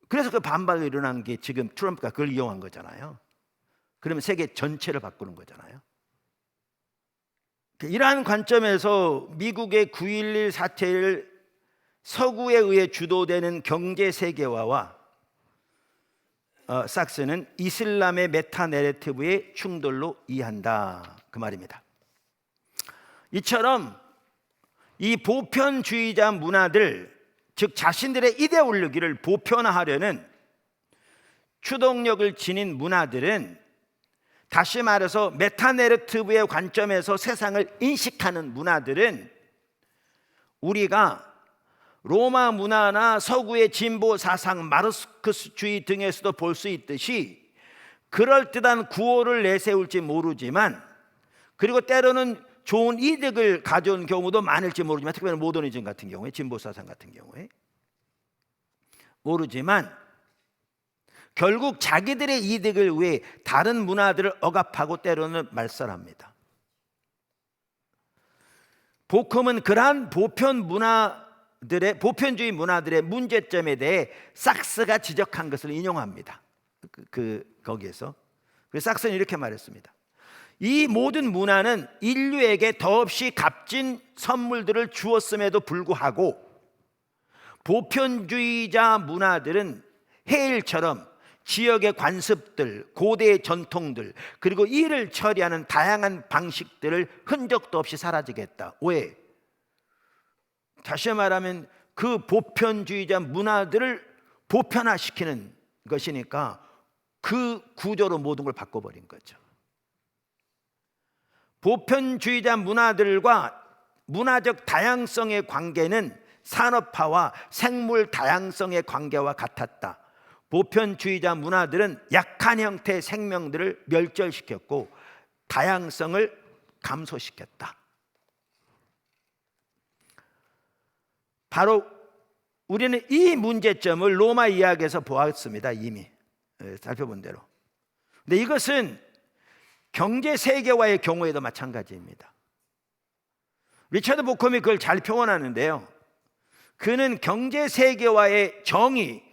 [SPEAKER 1] 그래서 그 반발이 일어난 게 지금 트럼프가 그걸 이용한 거잖아요. 그러면 세계 전체를 바꾸는 거잖아요. 이러한 관점에서 미국의 9.11 사태를 서구에 의해 주도되는 경제 세계화와 삭스는 이슬람의 메타 내러티브의 충돌로 이해한다, 그 말입니다. 이처럼 이 보편주의자 문화들, 즉 자신들의 이데올로기를 보편화하려는 추동력을 지닌 문화들은, 다시 말해서 메타 내러티브의 관점에서 세상을 인식하는 문화들은 우리가 로마 문화나 서구의 진보 사상, 마르크스주의 등에서도 볼 수 있듯이 그럴듯한 구호를 내세울지 모르지만, 그리고 때로는 좋은 이득을 가져온 경우도 많을지 모르지만, 특별히 모더니즘 같은 경우에, 진보 사상 같은 경우에 모르지만, 결국 자기들의 이득을 위해 다른 문화들을 억압하고 때로는 말살합니다. 보컴은 그러한 보편주의 문화들의 문제점에 대해 삭스가 지적한 것을 인용합니다. 거기에서 삭스는 이렇게 말했습니다. 이 모든 문화는 인류에게 더없이 값진 선물들을 주었음에도 불구하고 보편주의자 문화들은 해일처럼 지역의 관습들, 고대의 전통들, 그리고 이를 처리하는 다양한 방식들을 흔적도 없이 사라지게 했다. 왜? 다시 말하면 그 보편주의자 문화들을 보편화시키는 것이니까 그 구조로 모든 걸 바꿔버린 거죠. 보편주의자 문화들과 문화적 다양성의 관계는 산업화와 생물 다양성의 관계와 같았다. 보편주의자 문화들은 약한 형태의 생명들을 멸절시켰고 다양성을 감소시켰다. 바로 우리는 이 문제점을 로마 이야기에서 보았습니다. 이미 살펴본 대로. 근데 이것은 경제 세계화의 경우에도 마찬가지입니다. 리처드 보컴이 그걸 잘 표현하는데요. 그는 경제 세계화의 정의,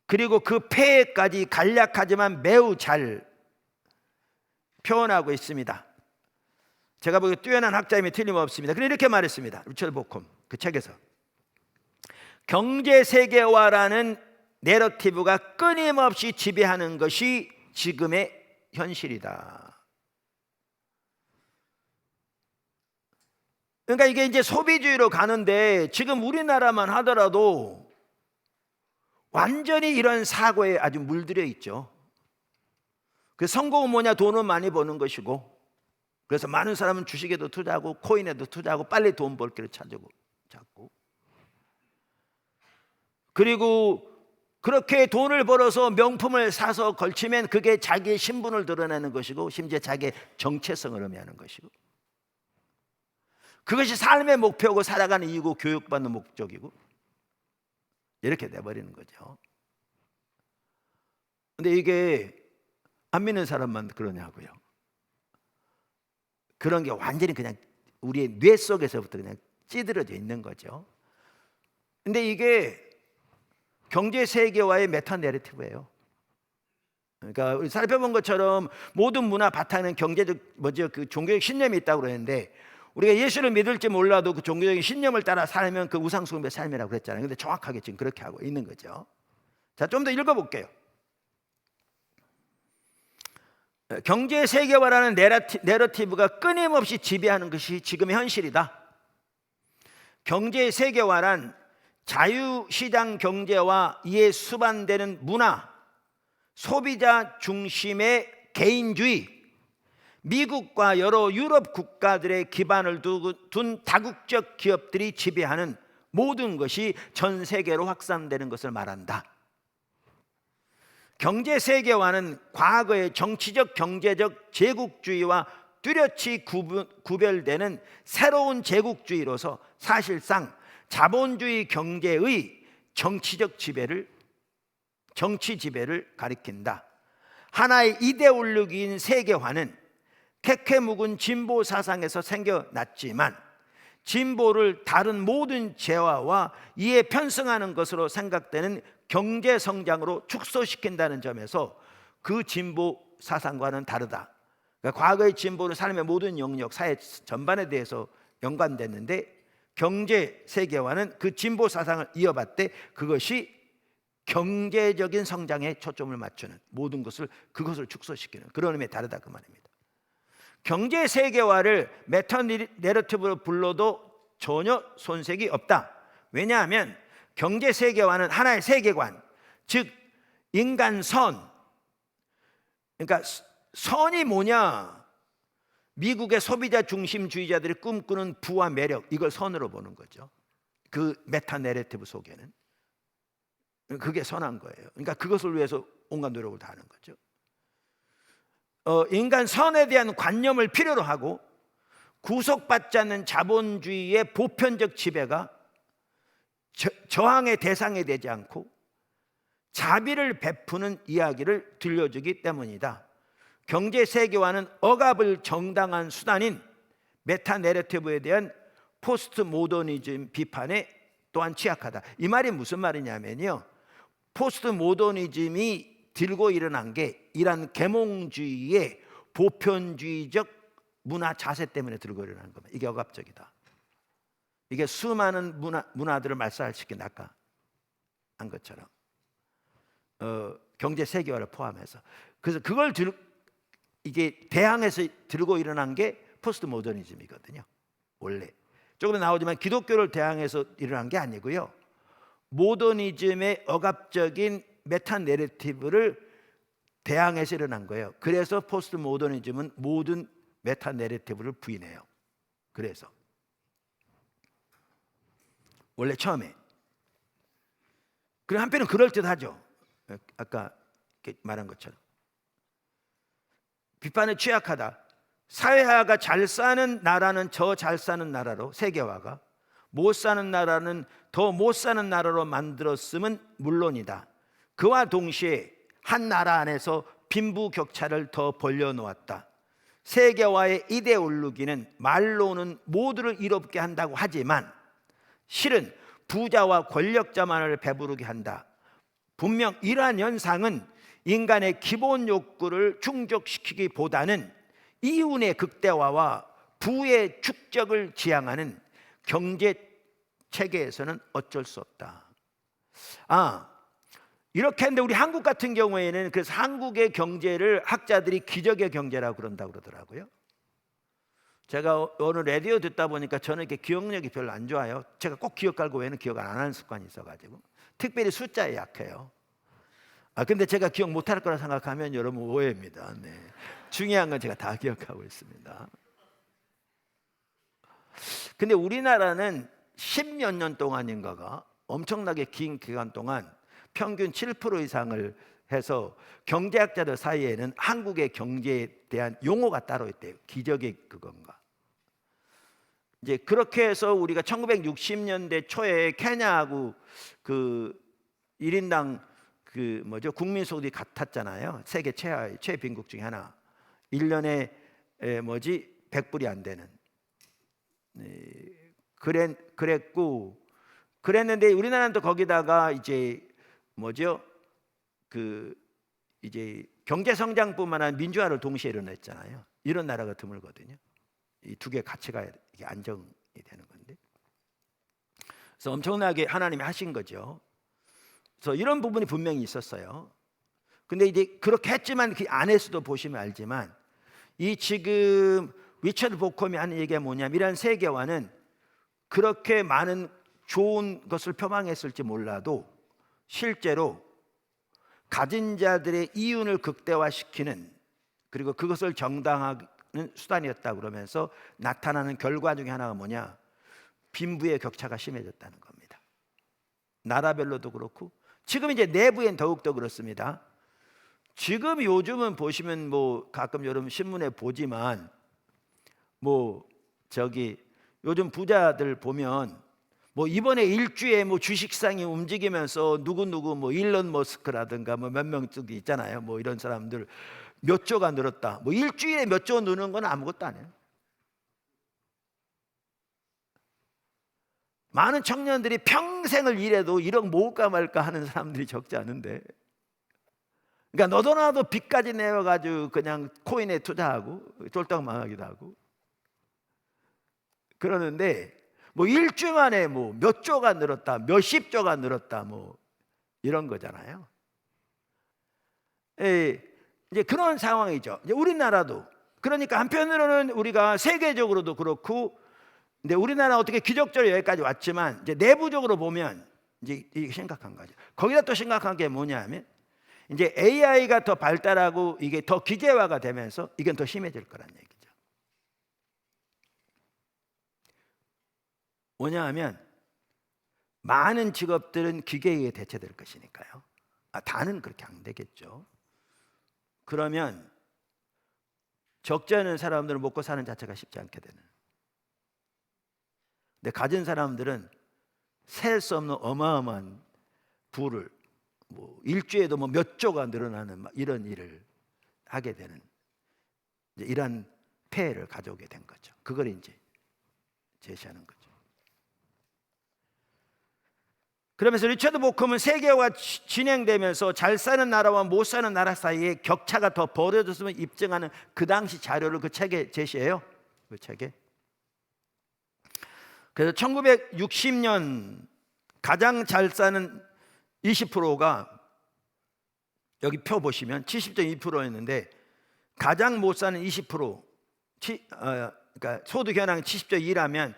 [SPEAKER 1] 그리고 그 폐해까지 간략하지만 매우 잘 표현하고 있습니다. 제가 보기에 뛰어난 학자임이 틀림없습니다. 그런데 이렇게 말했습니다. 리처드 보컴 그 책에서, 경제 세계화라는 내러티브가 끊임없이 지배하는 것이 지금의 현실이다. 그러니까 이게 이제 소비주의로 가는데, 지금 우리나라만 하더라도 완전히 이런 사고에 아주 물들여 있죠. 그 성공은 뭐냐? 돈은 많이 버는 것이고, 그래서 많은 사람은 주식에도 투자하고 코인에도 투자하고 빨리 돈 벌 길을 찾고, 그리고 그렇게 돈을 벌어서 명품을 사서 걸치면 그게 자기의 신분을 드러내는 것이고, 심지어 자기의 정체성을 의미하는 것이고, 그것이 삶의 목표고 살아가는 이유고 교육받는 목적이고, 이렇게 돼버리는 거죠. 근데 이게 안 믿는 사람만 그러냐고요. 그런 게 완전히 그냥 우리의 뇌 속에서부터 그냥 찌들어져 있는 거죠. 근데 이게 경제 세계화의 메타 내러티브예요. 그러니까 우리 살펴본 것처럼 모든 문화 바탕에는 경제적 그 종교적 신념이 있다고 그러는데, 우리가 예수를 믿을지 몰라도 그 종교적인 신념을 따라 살면 그 우상숭배 삶이라고 그랬잖아요. 근데 정확하게 지금 그렇게 하고 있는 거죠. 자, 좀 더 읽어볼게요. 경제 세계화라는 내러티브가 끊임없이 지배하는 것이 지금의 현실이다. 경제 세계화란 자유시장 경제와 이에 수반되는 문화, 소비자 중심의 개인주의, 미국과 여러 유럽 국가들의 기반을 둔 다국적 기업들이 지배하는 모든 것이 전 세계로 확산되는 것을 말한다. 경제 세계화는 과거의 정치적 경제적 제국주의와 뚜렷이 구별되는 새로운 제국주의로서 사실상 자본주의 경제의 정치 지배를 가리킨다. 하나의 이데올로기인 세계화는 캐캐묵은 진보 사상에서 생겨났지만 진보를 다른 모든 재화와 이에 편승하는 것으로 생각되는 경제 성장으로 축소시킨다는 점에서 그 진보 사상과는 다르다. 그러니까 과거의 진보는 삶의 모든 영역, 사회 전반에 대해서 연관됐는데 경제 세계화는 그 진보 사상을 이어받되 그것이 경제적인 성장에 초점을 맞추는 모든 것을 그것을 축소시키는 그런 의미에 다르다 그 말입니다. 경제 세계화를 메타 내러티브로 불러도 전혀 손색이 없다. 왜냐하면 경제 세계화는 하나의 세계관, 즉 인간 선. 그러니까 선이 뭐냐? 미국의 소비자 중심주의자들이 꿈꾸는 부와 매력, 이걸 선으로 보는 거죠. 그 메타 내러티브 속에는 그게 선한 거예요. 그러니까 그것을 위해서 온갖 노력을 다 하는 거죠. 인간 선에 대한 관념을 필요로 하고 구속받지 않는 자본주의의 보편적 지배가 저항의 대상이 되지 않고 자비를 베푸는 이야기를 들려주기 때문이다. 경제 세계화는 억압을 정당한 수단인 메타 내러티브에 대한 포스트 모더니즘 비판에 또한 취약하다. 이 말이 무슨 말이냐면요, 포스트 모더니즘이 들고 일어난 게 이란 계몽주의의 보편주의적 문화 자세 때문에 들고 일어난 겁니다. 이게 억압적이다. 이게 수많은 문화들을 말살시킨 아까 한 것처럼 경제 세계화를 포함해서. 그래서 그걸 이게 대항해서 들고 일어난 게 포스트 모더니즘이거든요. 원래 조금 나오지만 기독교를 대항해서 일어난 게 아니고요, 모더니즘의 억압적인 메타 내러티브를 대항해서 일어난 거예요. 그래서 포스트 모더니즘은 모든 메타 내러티브를 부인해요. 그래서 원래 처음에. 그리고 한편은 그럴듯하죠. 아까 말한 것처럼 비판에 취약하다. 사회화가 잘 사는 나라는 저 잘 사는 나라로, 세계화가 못 사는 나라는 더 못 사는 나라로 만들었음은 물론이다. 그와 동시에 한 나라 안에서 빈부격차를 더 벌려놓았다. 세계화의 이데올로기는 말로는 모두를 이롭게 한다고 하지만 실은 부자와 권력자만을 배부르게 한다. 분명 이러한 현상은 인간의 기본 욕구를 충족시키기보다는 이윤의 극대화와 부의 축적을 지향하는 경제 체계에서는 어쩔 수 없다. 이렇게 했는데 우리 한국 같은 경우에는 그래서 한국의 경제를 학자들이 기적의 경제라고 그런다고 그러더라고요. 제가 오늘 라디오 듣다 보니까 저는 이렇게 기억력이 별로 안 좋아요. 제가 꼭 기억 깔고 외에는 기억 안 하는 습관이 있어가지고 특별히 숫자에 약해요. 근데 제가 기억 못할 거라 생각하면 여러분 오해입니다. 네. 중요한 건 제가 다 기억하고 있습니다. 근데 우리나라는 10몇 년 동안인가가 엄청나게 긴 기간 동안 평균 7% 이상을 해서 경제학자들 사이에는 한국의 경제에 대한 용어가 따로 있대요. 기적의 그건가. 이제 그렇게 해서 우리가 1960년대 초에 케냐하고 그 1인당 국민 소득이 같았잖아요. 세계 최빈국 중에 하나. 1년에 100불이 안 되는. 그랬는데 우리나라는 또 거기다가 이제 이제 경제 성장뿐만 아니라 민주화를 동시에 이뤄냈잖아요. 이런 나라가 드물거든요. 이 두 개 가치가 이게 안정이 되는 건데. 그래서 엄청나게 하나님이 하신 거죠. 그래서 이런 부분이 분명히 있었어요. 근데 이제 그렇게 했지만 그 안에서도 보시면 알지만 이 지금 리처드 보컴이 하는 얘기가 뭐냐면 이런 세계화는 그렇게 많은 좋은 것을 표방했을지 몰라도 실제로 가진 자들의 이윤을 극대화시키는, 그리고 그것을 정당화하는 수단이었다 그러면서 나타나는 결과 중에 하나가 뭐냐? 빈부의 격차가 심해졌다는 겁니다. 나라별로도 그렇고 지금 이제 내부엔 더욱더 그렇습니다. 지금 요즘은 보시면 뭐 가끔 여러분 신문에 보지만 뭐 저기 요즘 부자들 보면 뭐 이번에 일주에 뭐 주식상이 움직이면서 누구누구 뭐 일론 머스크라든가 뭐 몇 명쯤 있잖아요. 뭐 이런 사람들 몇 조가 늘었다. 뭐 일주일에 몇 조 느는 건 아무것도 아니에요. 많은 청년들이 평생을 일해도 1억 모을까 말까 하는 사람들이 적지 않은데, 그러니까 너도 나도 빚까지 내어가지고 그냥 코인에 투자하고 쫄딱 망하기도 하고 그러는데 뭐 일주 만에 뭐 몇 조가 늘었다, 몇십 조가 늘었다, 뭐 이런 거잖아요. 이제 그런 상황이죠. 이제 우리나라도 그러니까 한편으로는 우리가 세계적으로도 그렇고, 근데 우리나라 어떻게 기적적으로 여기까지 왔지만 이제 내부적으로 보면 이제 이게 심각한 거죠. 거기다 또 심각한 게 뭐냐면 이제 AI가 더 발달하고 이게 더 기계화가 되면서 이건 더 심해질 거란 얘기죠. 뭐냐 하면 많은 직업들은 기계에 의해 대체될 것이니까요. 다는 그렇게 안 되겠죠. 그러면 적지 않은 사람들은 먹고 사는 자체가 쉽지 않게 되는. 근데 가진 사람들은 셀 수 없는 어마어마한 부를 뭐 일주에도 뭐 몇 조가 늘어나는 이런 일을 하게 되는 이런 폐해를 가져오게 된 거죠. 그걸 이제 제시하는 거죠. 그러면서 리처드 보컴은 세계화가 진행되면서 잘 사는 나라와 못 사는 나라 사이에 격차가 더 벌어졌음을 입증하는 그 당시 자료를 그 책에 제시해요. 그 책에. 그래서 1960년 가장 잘 사는 20%가 여기 표 보시면 70.2%였는데 가장 못 사는 20%, 그러니까 소득 현황이 70.2라면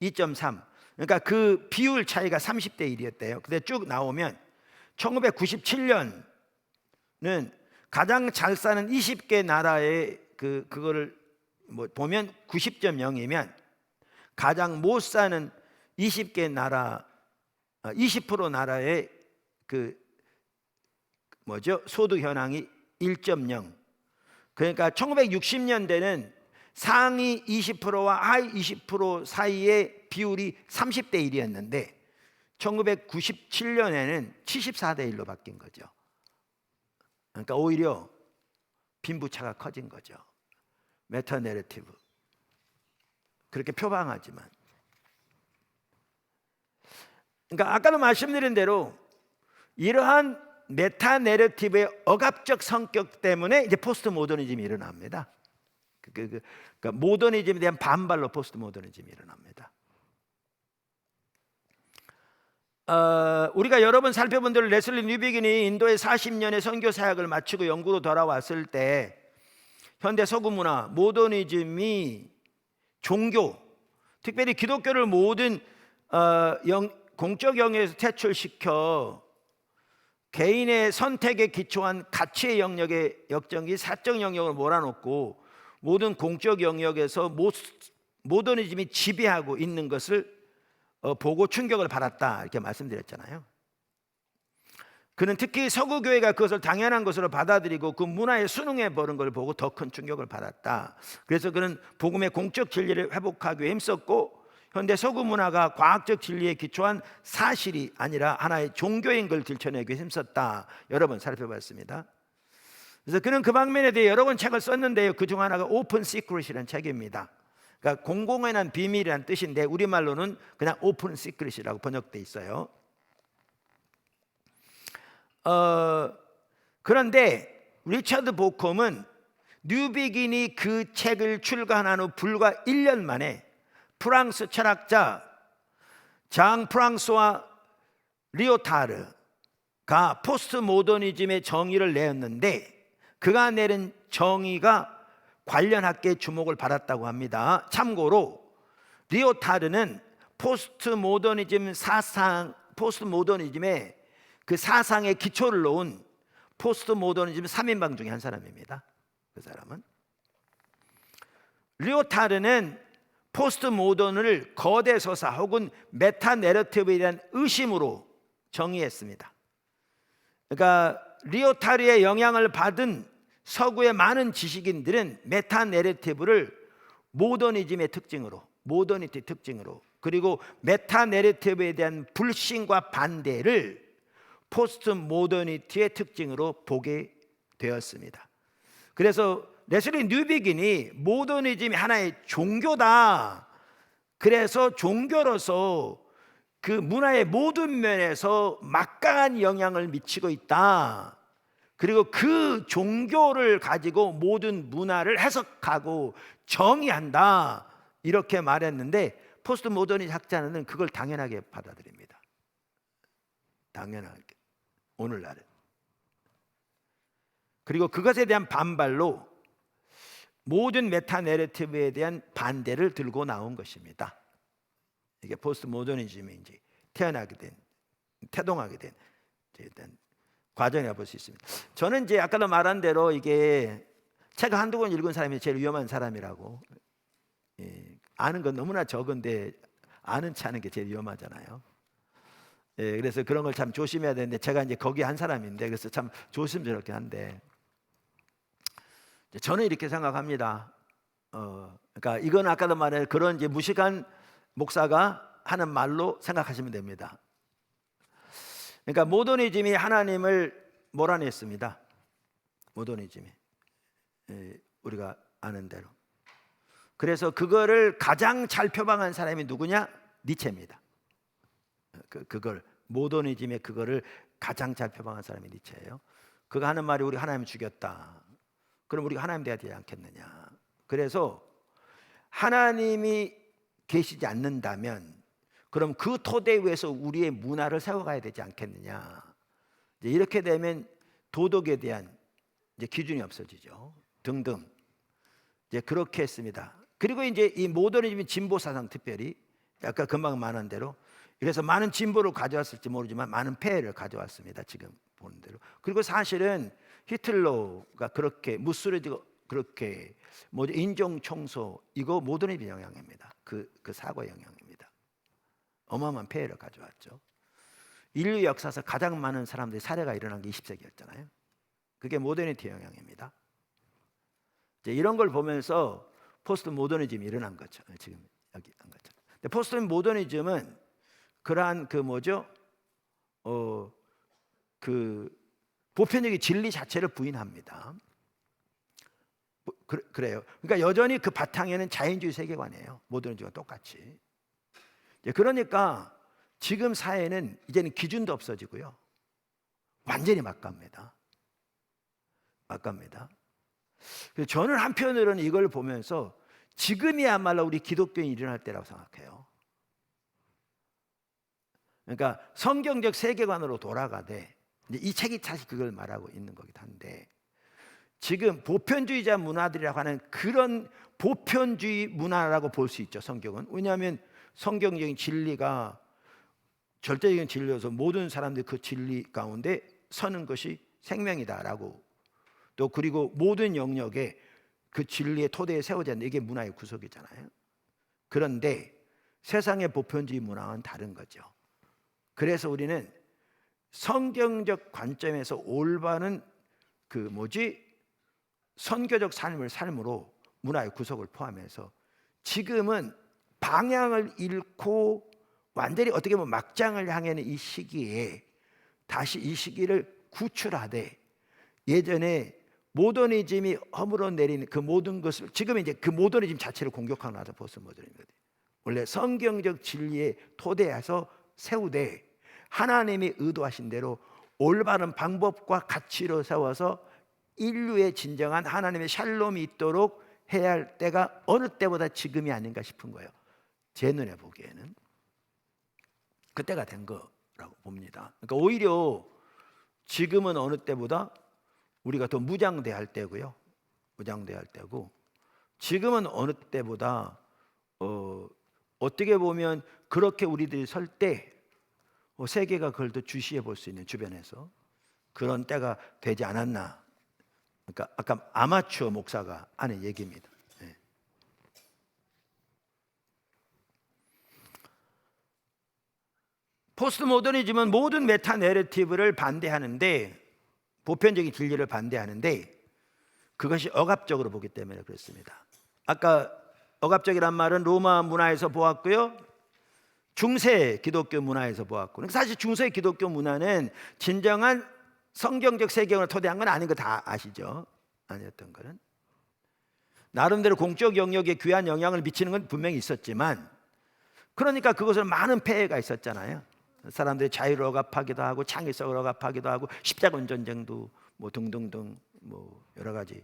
[SPEAKER 1] 2.3. 그러니까 그 비율 차이가 30대 1이었대요. 근데 쭉 나오면 1997년은 가장 잘 사는 20개 나라의 그거를 뭐 보면 90.0이면 가장 못 사는 20개 나라 20% 나라의 그 뭐죠? 소득 현황이 1.0. 그러니까 1960년대는 상위 20%와 하위 20% 사이의 비율이 30대 1이었는데 1997년에는 74대 1로 바뀐 거죠. 그러니까 오히려 빈부차가 커진 거죠. 메타 내러티브. 그렇게 표방하지만, 그러니까 아까도 말씀드린 대로 이러한 메타 내러티브의 억압적 성격 때문에 이제 포스트 모더니즘이 일어납니다. 그러니까 모더니즘에 대한 반발로 포스트 모더니즘이 일어납니다. 우리가 여러 번 살펴본 대로 레슬리 뉴비긴이 인도에 40년의 선교 사역을 마치고 영국으로 돌아왔을 때 현대 서구 문화, 모더니즘이 종교, 특별히 기독교를 모든 공적 영역에서 퇴출시켜 개인의 선택에 기초한 가치의 영역의 역정이 사적 영역을 몰아놓고 모든 공적 영역에서 모더니즘이 지배하고 있는 것을 보고 충격을 받았다, 이렇게 말씀드렸잖아요. 그는 특히 서구 교회가 그것을 당연한 것으로 받아들이고 그 문화에 순응해 버린 걸 보고 더 큰 충격을 받았다. 그래서 그는 복음의 공적 진리를 회복하기 위해 힘썼고 현대 서구 문화가 과학적 진리에 기초한 사실이 아니라 하나의 종교인 걸 들춰내기 위해 힘썼다. 여러 번 살펴봤습니다. 그래서 그는 그 방면에 대해 여러 권 책을 썼는데요. 그중 하나가 오픈 시크릿이라는 책입니다. 그러니까 공공연한 비밀이라는 뜻인데 우리말로는 그냥 오픈 시크릿이라고 번역돼 있어요. 그런데 리처드 보컴은 뉴비긴이 그 책을 출간한 후 불과 1년 만에 프랑스 철학자 장 프랑스와 리오타르가 포스트 모더니즘의 정의를 내었는데 그가 내린 정의가 관련 학계의 주목을 받았다고 합니다. 참고로 리오타르는 포스트 모더니즘의 그 사상의 기초를 놓은 포스트 모더니즘 3인방 중에 한 사람입니다. 그 사람은. 리오타르는 포스트 모던을 거대 서사 혹은 메타 내러티브에 대한 의심으로 정의했습니다. 그러니까 리오타르의 영향을 받은 서구의 많은 지식인들은 메타 내러티브를 모더니즘의 특징으로, 모더니티 특징으로, 그리고 메타 내러티브에 대한 불신과 반대를 포스트 모더니티의 특징으로 보게 되었습니다. 그래서 레슬리 뉴비긴이 모더니즘이 하나의 종교다, 그래서 종교로서 그 문화의 모든 면에서 막강한 영향을 미치고 있다, 그리고 그 종교를 가지고 모든 문화를 해석하고 정의한다, 이렇게 말했는데 포스트 모더니즘 학자는 그걸 당연하게 받아들입니다. 당연하게 오늘날은. 그리고 그것에 대한 반발로 모든 메타 내러티브에 대한 반대를 들고 나온 것입니다. 이게 포스트 모더니즘이 이제 태어나게 된, 태동하게 된 과정이라고 볼 수 있습니다. 저는 이제 아까도 말한 대로 이게 책 한두 권 읽은 사람이 제일 위험한 사람이라고. 아는 건 너무나 적은데 아는 체 하는 게 제일 위험하잖아요. 그래서 그런 걸 참 조심해야 되는데 제가 이제 거기 한 사람인데 그래서 참 조심스럽긴 한데 저는 이렇게 생각합니다. 그러니까 이건 아까도 말한 그런 이제 무식한 목사가 하는 말로 생각하시면 됩니다. 그러니까 모더니즘이 하나님을 몰아냈습니다. 모더니즘이 우리가 아는 대로. 그래서 그거를 가장 잘 표방한 사람이 누구냐? 니체입니다. 그걸 모더니즘의 그거를 가장 잘 표방한 사람이 니체예요. 그가 하는 말이 우리 하나님 죽였다. 그럼 우리가 하나님 돼야 되지 않겠느냐? 그래서 하나님이 계시지 않는다면 그럼 그 토대 위에서 우리의 문화를 세워가야 되지 않겠느냐? 이렇게 되면 도덕에 대한 이제 기준이 없어지죠. 등등. 이제 그렇게 했습니다. 그리고 이제 이 모더니즘이 진보 사상 특별히 아까 금방 말한 대로 그래서 많은 진보를 가져왔을지 모르지만 많은 폐해를 가져왔습니다. 지금 보는 대로. 그리고 사실은 히틀러가 그렇게 무소리지고 그렇게 뭐죠 인종 청소 이거 모더니즘 영향입니다. 그 사고 영향입니다. 어마어마한 폐해를 가져왔죠. 인류 역사에서 가장 많은 사람들이 살해가 일어난 게 20세기였잖아요. 그게 모더니티 영향입니다. 이제 이런 걸 보면서 포스트 모더니즘이 일어난 거죠. 지금 여기 한 거죠. 근데 포스트 모더니즘은 그러한 그 뭐죠? 그 보편적인 진리 자체를 부인합니다. 그래요. 그러니까 여전히 그 바탕에는 자연주의 세계관이에요. 모더니즘과 똑같이. 그러니까 지금 사회는 이제는 기준도 없어지고요. 완전히 막갑니다. 막갑니다. 저는 한편으로는 이걸 보면서 지금이야말로 우리 기독교인이 일어날 때라고 생각해요. 그러니까 성경적 세계관으로 돌아가되 이 책이 사실 그걸 말하고 있는 거긴 한데 지금 보편주의자 문화들이라고 하는 그런 보편주의 문화라고 볼 수 있죠. 성경은. 왜냐하면 성경적인 진리가 절대적인 진리여서 모든 사람들이 그 진리 가운데 서는 것이 생명이다라고 또 그리고 모든 영역에 그 진리의 토대에 세워져 있는 이게 문화의 구석이잖아요. 그런데 세상의 보편주의 문화는 다른 거죠. 그래서 우리는 성경적 관점에서 올바른 그 뭐지 선교적 삶으로 문화의 구석을 포함해서 지금은 방향을 잃고 완전히 어떻게 보면 막장을 향하는 이 시기에 다시 이 시기를 구출하되 예전에 모더니즘이 허물어 내린 그 모든 것을 지금 이제 그 모더니즘 자체를 공격하고 나서 포스트 모더니즘이거든요. 원래 성경적 진리의 토대에서 세우되 하나님이 의도하신 대로 올바른 방법과 가치로 세워서 인류의 진정한 하나님의 샬롬이 있도록 해야 할 때가 어느 때보다 지금이 아닌가 싶은 거예요. 제 눈에 보기에는 그때가 된 거라고 봅니다. 그러니까 오히려 지금은 어느 때보다 우리가 더 무장돼야 할 때고요. 무장돼야 할 때고 지금은 어느 때보다 어떻게 보면 그렇게 우리들이 설 때 세계가 그걸 더 주시해 볼 수 있는 주변에서 그런 때가 되지 않았나. 그러니까 아까 아마추어 목사가 하는 얘기입니다. 네. 포스트 모더니즘은 모든 메타 내러티브를 반대하는데, 보편적인 진리를 반대하는데 그것이 억압적으로 보기 때문에 그렇습니다. 아까 억압적이란 말은 로마 문화에서 보았고요, 중세 기독교 문화에서 보았고, 사실 중세 기독교 문화는 진정한 성경적 세계관을 토대한 건 아닌 거 다 아시죠? 아니었던 거는 나름대로 공적 영역에 귀한 영향을 미치는 건 분명히 있었지만, 그러니까 그것은 많은 폐해가 있었잖아요. 사람들이 자유를 억압하기도 하고 창의성을 억압하기도 하고 십자군 전쟁도 뭐 등등등 뭐 여러 가지.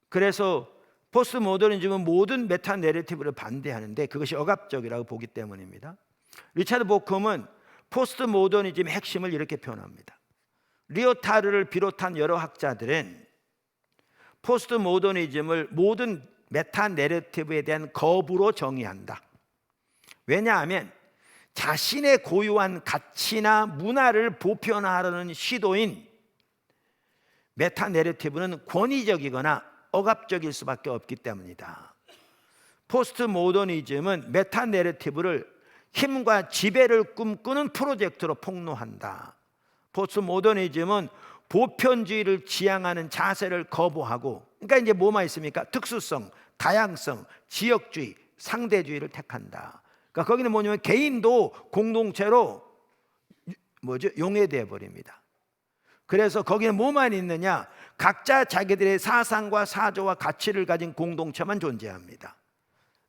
[SPEAKER 1] 그래서 포스트 모더니즘은 모든 메타 내러티브를 반대하는데 그것이 억압적이라고 보기 때문입니다. 리차드 보컴은 포스트 모더니즘의 핵심을 이렇게 표현합니다. 리오타르를 비롯한 여러 학자들은 포스트 모더니즘을 모든 메타 내러티브에 대한 거부로 정의한다. 왜냐하면 자신의 고유한 가치나 문화를 보편화하려는 시도인 메타 내러티브는 권위적이거나 억압적일 수밖에 없기 때문이다. 포스트 모더니즘은 메타 내러티브를 힘과 지배를 꿈꾸는 프로젝트로 폭로한다. 포스트 모더니즘은 보편주의를 지향하는 자세를 거부하고, 그러니까 이제 뭐만 있습니까? 특수성, 다양성, 지역주의, 상대주의를 택한다. 그러니까 거기는 뭐냐면 개인도 공동체로 용해되어 버립니다. 그래서 거기는 뭐만 있느냐? 각자 자기들의 사상과 사조와 가치를 가진 공동체만 존재합니다.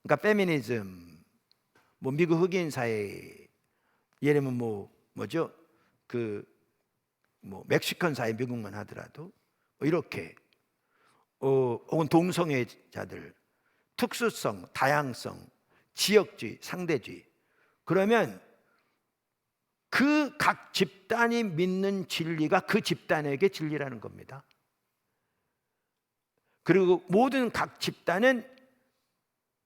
[SPEAKER 1] 그러니까 페미니즘, 뭐 미국 흑인 사회, 예를 들면 멕시칸 사회, 미국만 하더라도 이렇게 혹은 동성애자들, 특수성, 다양성, 지역주의, 상대주의. 그러면 그 각 집단이 믿는 진리가 그 집단에게 진리라는 겁니다. 그리고 모든 각 집단은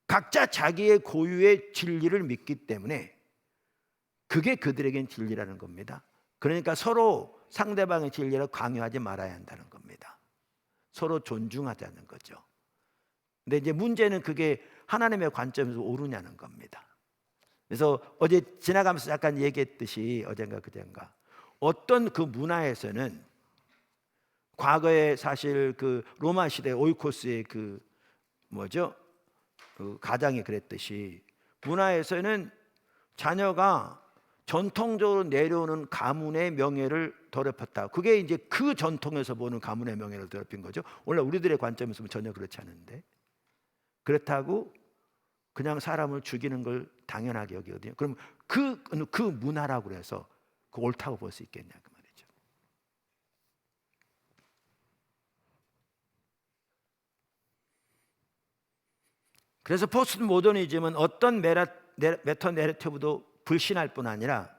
[SPEAKER 1] 각자 자기의 고유의 진리를 믿기 때문에 그게 그들에겐 진리라는 겁니다. 그러니까 서로 상대방의 진리를 강요하지 말아야 한다는 겁니다. 서로 존중하자는 거죠. 근데 이제 문제는 그게 하나님의 관점에서 옳으냐는 겁니다. 그래서 어제 지나가면서 약간 얘기했듯이, 어젠가 그젠가 어떤 그 문화에서는 과거에 사실 그 로마 시대 오이코스의 그 가장이 그랬듯이, 문화에서는 자녀가 전통적으로 내려오는 가문의 명예를 더럽혔다. 그게 이제 그 전통에서 보는 가문의 명예를 더럽힌 거죠. 원래 우리들의 관점에서 보면 전혀 그렇지 않은데, 그렇다고 그냥 사람을 죽이는 걸 당연하게 여기거든요. 그럼 그 문화라고 해서 그 옳다고 볼 수 있겠냐 그 말이죠. 그래서 포스트 모더니즘은 어떤 메타 내러티브도 불신할 뿐 아니라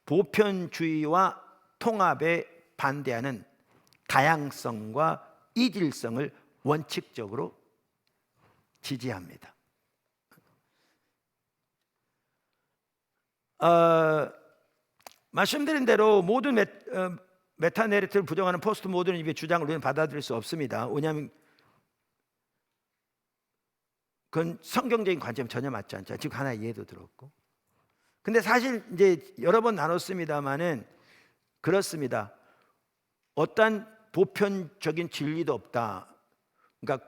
[SPEAKER 1] 보편주의와 통합에 반대하는 다양성과 이질성을 원칙적으로 지지합니다. 말씀드린 대로 모든 메타 내러티브를 부정하는 포스트 모더니즘의 주장을 우리는 받아들일 수 없습니다. 왜냐하면 그건 성경적인 관점이 전혀 맞지 않죠. 지금 하나의 예도 들었고. 근데 사실 이제 여러 번 나눴습니다만은 그렇습니다. 어떤 보편적인 진리도 없다. 그러니까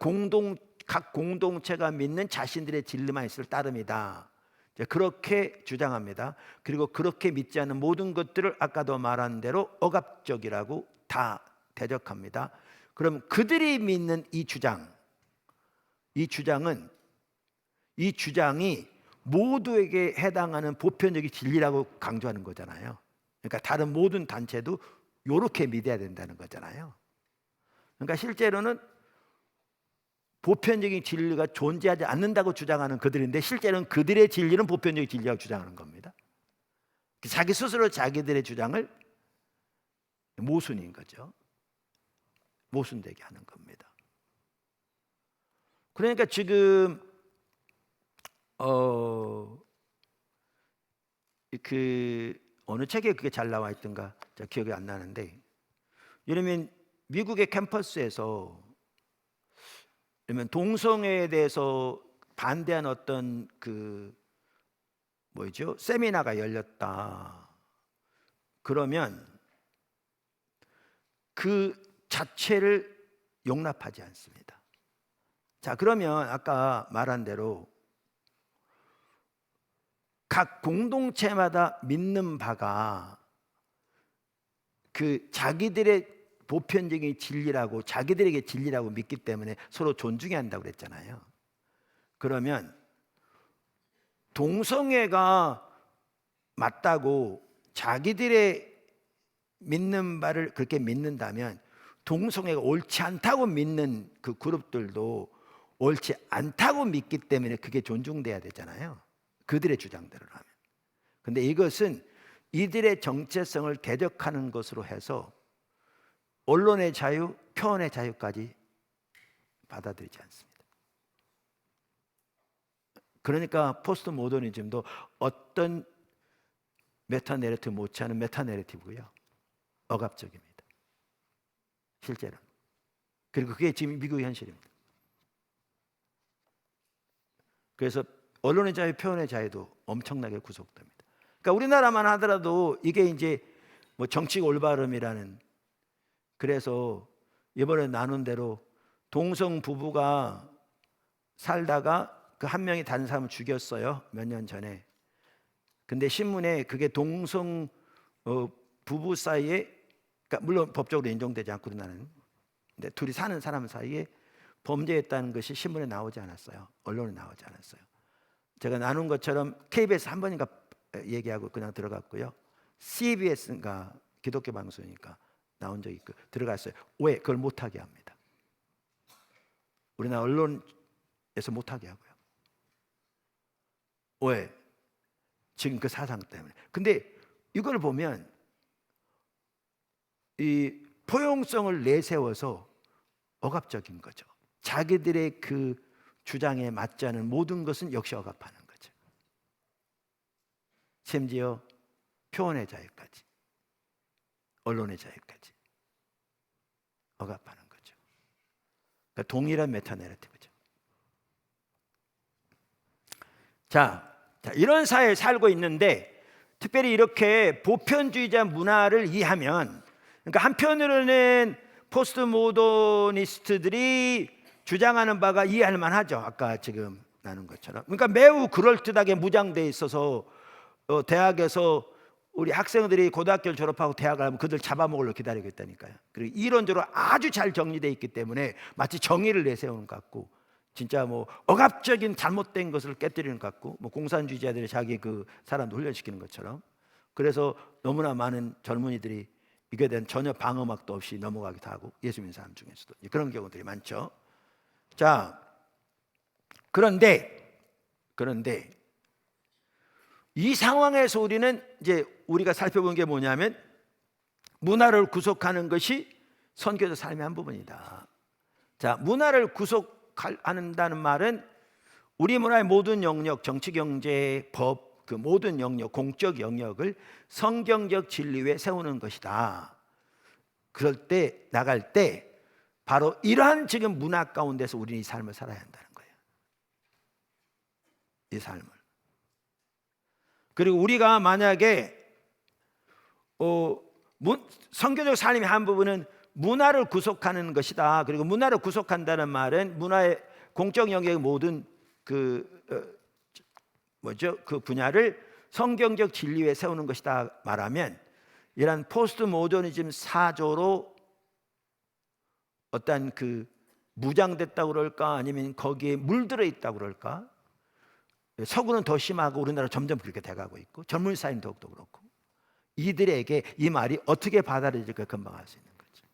[SPEAKER 1] 각 공동체가 믿는 자신들의 진리만 있을 따름이다. 그렇게 주장합니다. 그리고 그렇게 믿지 않는 모든 것들을 아까도 말한 대로 억압적이라고 다 대적합니다. 그럼 그들이 믿는 이 주장이 모두에게 해당하는 보편적인 진리라고 강조하는 거잖아요. 그러니까 다른 모든 단체도 이렇게 믿어야 된다는 거잖아요. 그러니까 실제로는 보편적인 진리가 존재하지 않는다고 주장하는 그들인데, 실제로는 그들의 진리는 보편적인 진리라고 주장하는 겁니다. 자기 스스로 자기들의 주장을 모순인 거죠. 모순되게 하는 겁니다. 그러니까 지금 어느 책에 그게 잘 나와 있던가 기억이 안 나는데, 예를 들면 미국의 캠퍼스에서 그러면 동성애에 대해서 반대한 어떤 그 뭐죠? 세미나가 열렸다. 그러면 그 자체를 용납하지 않습니다. 자, 그러면 아까 말한 대로 각 공동체마다 믿는 바가 그 자기들의 보편적인 진리라고, 자기들에게 진리라고 믿기 때문에 서로 존중해야 한다고 그랬잖아요. 그러면 동성애가 맞다고 자기들의 믿는 바를 그렇게 믿는다면 동성애가 옳지 않다고 믿는 그 그룹들도 옳지 않다고 믿기 때문에 그게 존중돼야 되잖아요. 그들의 주장대로 하면. 근데 이것은 이들의 정체성을 대적하는 것으로 해서 언론의 자유, 표현의 자유까지 받아들이지 않습니다. 그러니까 포스트 모더니즘도 어떤 메타 내러티브 못지않은 메타 내러티브고요, 억압적입니다, 실제로. 그리고 그게 지금 미국의 현실입니다. 그래서 언론의 자유, 표현의 자유도 엄청나게 구속됩니다. 그러니까 우리나라만 하더라도 이게 이제 뭐 정치가 올바름이라는, 그래서 이번에 나눈 대로 동성 부부가 살다가 그 한 명이 다른 사람을 죽였어요, 몇 년 전에. 근데 신문에 그게 동성 부부 사이에, 그러니까 물론 법적으로 인정되지 않고 우리나라는, 근데 둘이 사는 사람 사이에 범죄했다는 것이 신문에 나오지 않았어요. 언론에 나오지 않았어요. 제가 나눈 것처럼 KBS 한 번인가 얘기하고 그냥 들어갔고요, CBS인가 기독교 방송이니까 나온 적이 있고 들어갔어요. 왜? 그걸 못하게 합니다. 우리나라 언론에서 못하게 하고요. 왜? 지금 그 사상 때문에. 근데 이걸 보면 이 포용성을 내세워서 억압적인 거죠. 자기들의 그 주장에 맞지 않은 모든 것은 역시 억압하는 거죠. 심지어 표현의 자유까지, 언론의 자유까지 억압하는 거죠. 그러니까 동일한 메타 내러티브죠. 자, 이런 사회에 살고 있는데, 특별히 이렇게 보편주의자 문화를 이해하면, 그러니까 한편으로는 포스트 모더니스트들이 주장하는 바가 이해할 만하죠. 아까 지금 나눈 것처럼. 그러니까 매우 그럴듯하게 무장돼 있어서 대학에서 우리 학생들이 고등학교를 졸업하고 대학을 가면 그들 잡아먹으려 기다리고 있다니까요. 그리고 이론적으로 아주 잘 정리되어 있기 때문에 마치 정의를 내세우는 것 같고, 진짜 뭐 억압적인 잘못된 것을 깨뜨리는 것 같고, 뭐 공산주의자들이 자기 그 사람들 훈련시키는 것처럼. 그래서 너무나 많은 젊은이들이 이거에 대한 전혀 방어막도 없이 넘어가기도 하고, 예수 믿는 사람 중에서도 그런 경우들이 많죠. 자, 그런데 이 상황에서 우리가 살펴본 게 뭐냐면, 문화를 구속하는 것이 선교적 삶의 한 부분이다. 자, 문화를 구속한다는 말은 우리 문화의 모든 영역, 정치, 경제, 법, 그 모든 영역, 공적 영역을 성경적 진리 위에 세우는 것이다. 그럴 때, 나갈 때 바로 이러한 지금 문화 가운데서 우리는 이 삶을 살아야 한다는 거예요. 이 삶을. 그리고 우리가 만약에 선교적 삶의 한 부분은 문화를 구속하는 것이다. 그리고 문화를 구속한다는 말은 문화의 공적 영역의 모든 그 분야를 성경적 진리 위에 세우는 것이다 말하면, 이러한 포스트 모더니즘 사조로 어떤 그 무장됐다고 그럴까, 아니면 거기에 물들어 있다고 그럴까. 서구는 더 심하고 우리나라 점점 그렇게 돼가고 있고, 젊은 사회는 더욱더 그렇고, 이들에게 이 말이 어떻게 받아들여질까 금방 알 수 있는 거죠.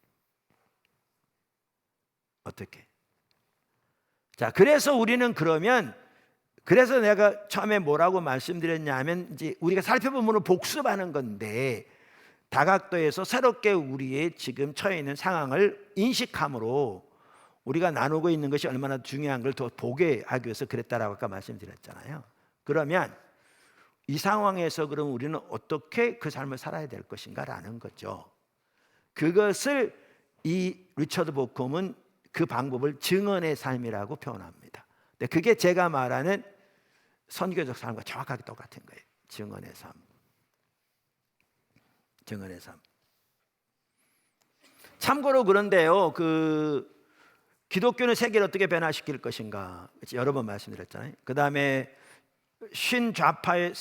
[SPEAKER 1] 어떻게? 자, 그래서 우리는 그래서 내가 처음에 뭐라고 말씀드렸냐면, 이제 우리가 살펴보면 복습하는 건데, 다각도에서 새롭게 우리의 지금 처해 있는 상황을 인식함으로 우리가 나누고 있는 것이 얼마나 중요한 걸 더 보게 하기 위해서 그랬다라고 아까 말씀드렸잖아요. 그러면 이 상황에서 그럼 우리는 어떻게 그 삶을 살아야 될 것인가라는 거죠. 그것을 이 리처드 보콤은 그 방법을 증언의 삶이라고 표현합니다. 근데 그게 제가 말하는 선교적 삶과 정확하게 똑같은 거예요. 증언의 삶. 증언의 삶. 참고로 그런데요, 기독교는 세계를 어떻게 변화시킬 것인가 여러 번 말씀드렸잖아요. 그 다음에 신좌파의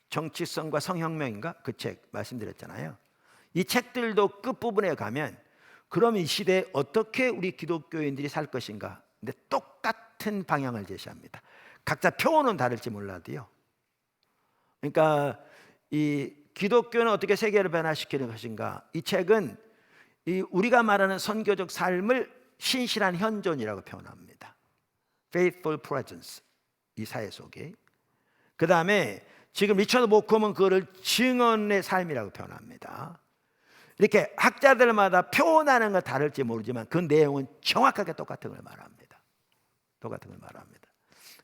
[SPEAKER 1] 정치성과 성혁명인가 그 책 말씀드렸잖아요. 이 책들도 끝부분에 가면 그럼 이 시대에 어떻게 우리 기독교인들이 살 것인가, 근데 똑같은 방향을 제시합니다. 각자 표현은 다를지 몰라도요. 그러니까 이 기독교는 어떻게 세계를 변화시키는 것인가, 이 책은 우리가 말하는 선교적 삶을 신실한 현존이라고 표현합니다. Faithful presence, 이 사회 속에. 그 다음에 지금 리처드 보컴은 그거를 증언의 삶이라고 표현합니다. 이렇게 학자들마다 표현하는 건 다를지 모르지만 그 내용은 정확하게 똑같은 걸 말합니다. 똑같은 걸 말합니다.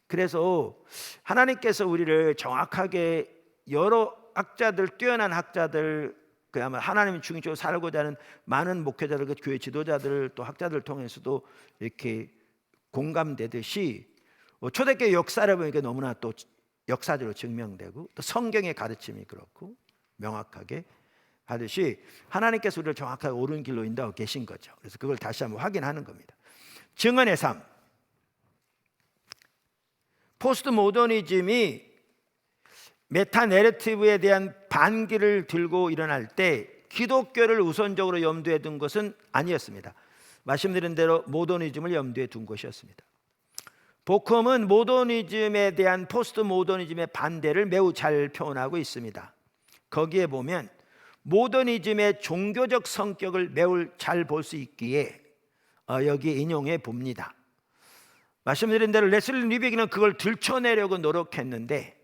[SPEAKER 1] 그래서 하나님께서 우리를 정확하게 여러 학자들, 뛰어난 학자들, 그야말로 하나님의 중심으로 살고자 하는 많은 목회자들, 교회 지도자들, 또 학자들 통해서도 이렇게 공감되듯이 초대교회 역사를 보니까 너무나 또 역사적으로 증명되고, 또 성경의 가르침이 그렇고 명확하게 하듯이 하나님께서 우리를 정확하게 옳은 길로 인도하고 계신 거죠. 그래서 그걸 다시 한번 확인하는 겁니다. 증언의 삶. 포스트 모더니즘이 메타 내러티브에 대한 반기를 들고 일어날 때 기독교를 우선적으로 염두에 둔 것은 아니었습니다. 말씀드린 대로 모더니즘을 염두에 둔 것이었습니다. 보컴은 모더니즘에 대한 포스트 모더니즘의 반대를 매우 잘 표현하고 있습니다. 거기에 보면 모더니즘의 종교적 성격을 매우 잘 볼 수 있기에 여기 인용해 봅니다. 말씀드린 대로 레슬리 뉴비기는 그걸 들춰내려고 노력했는데,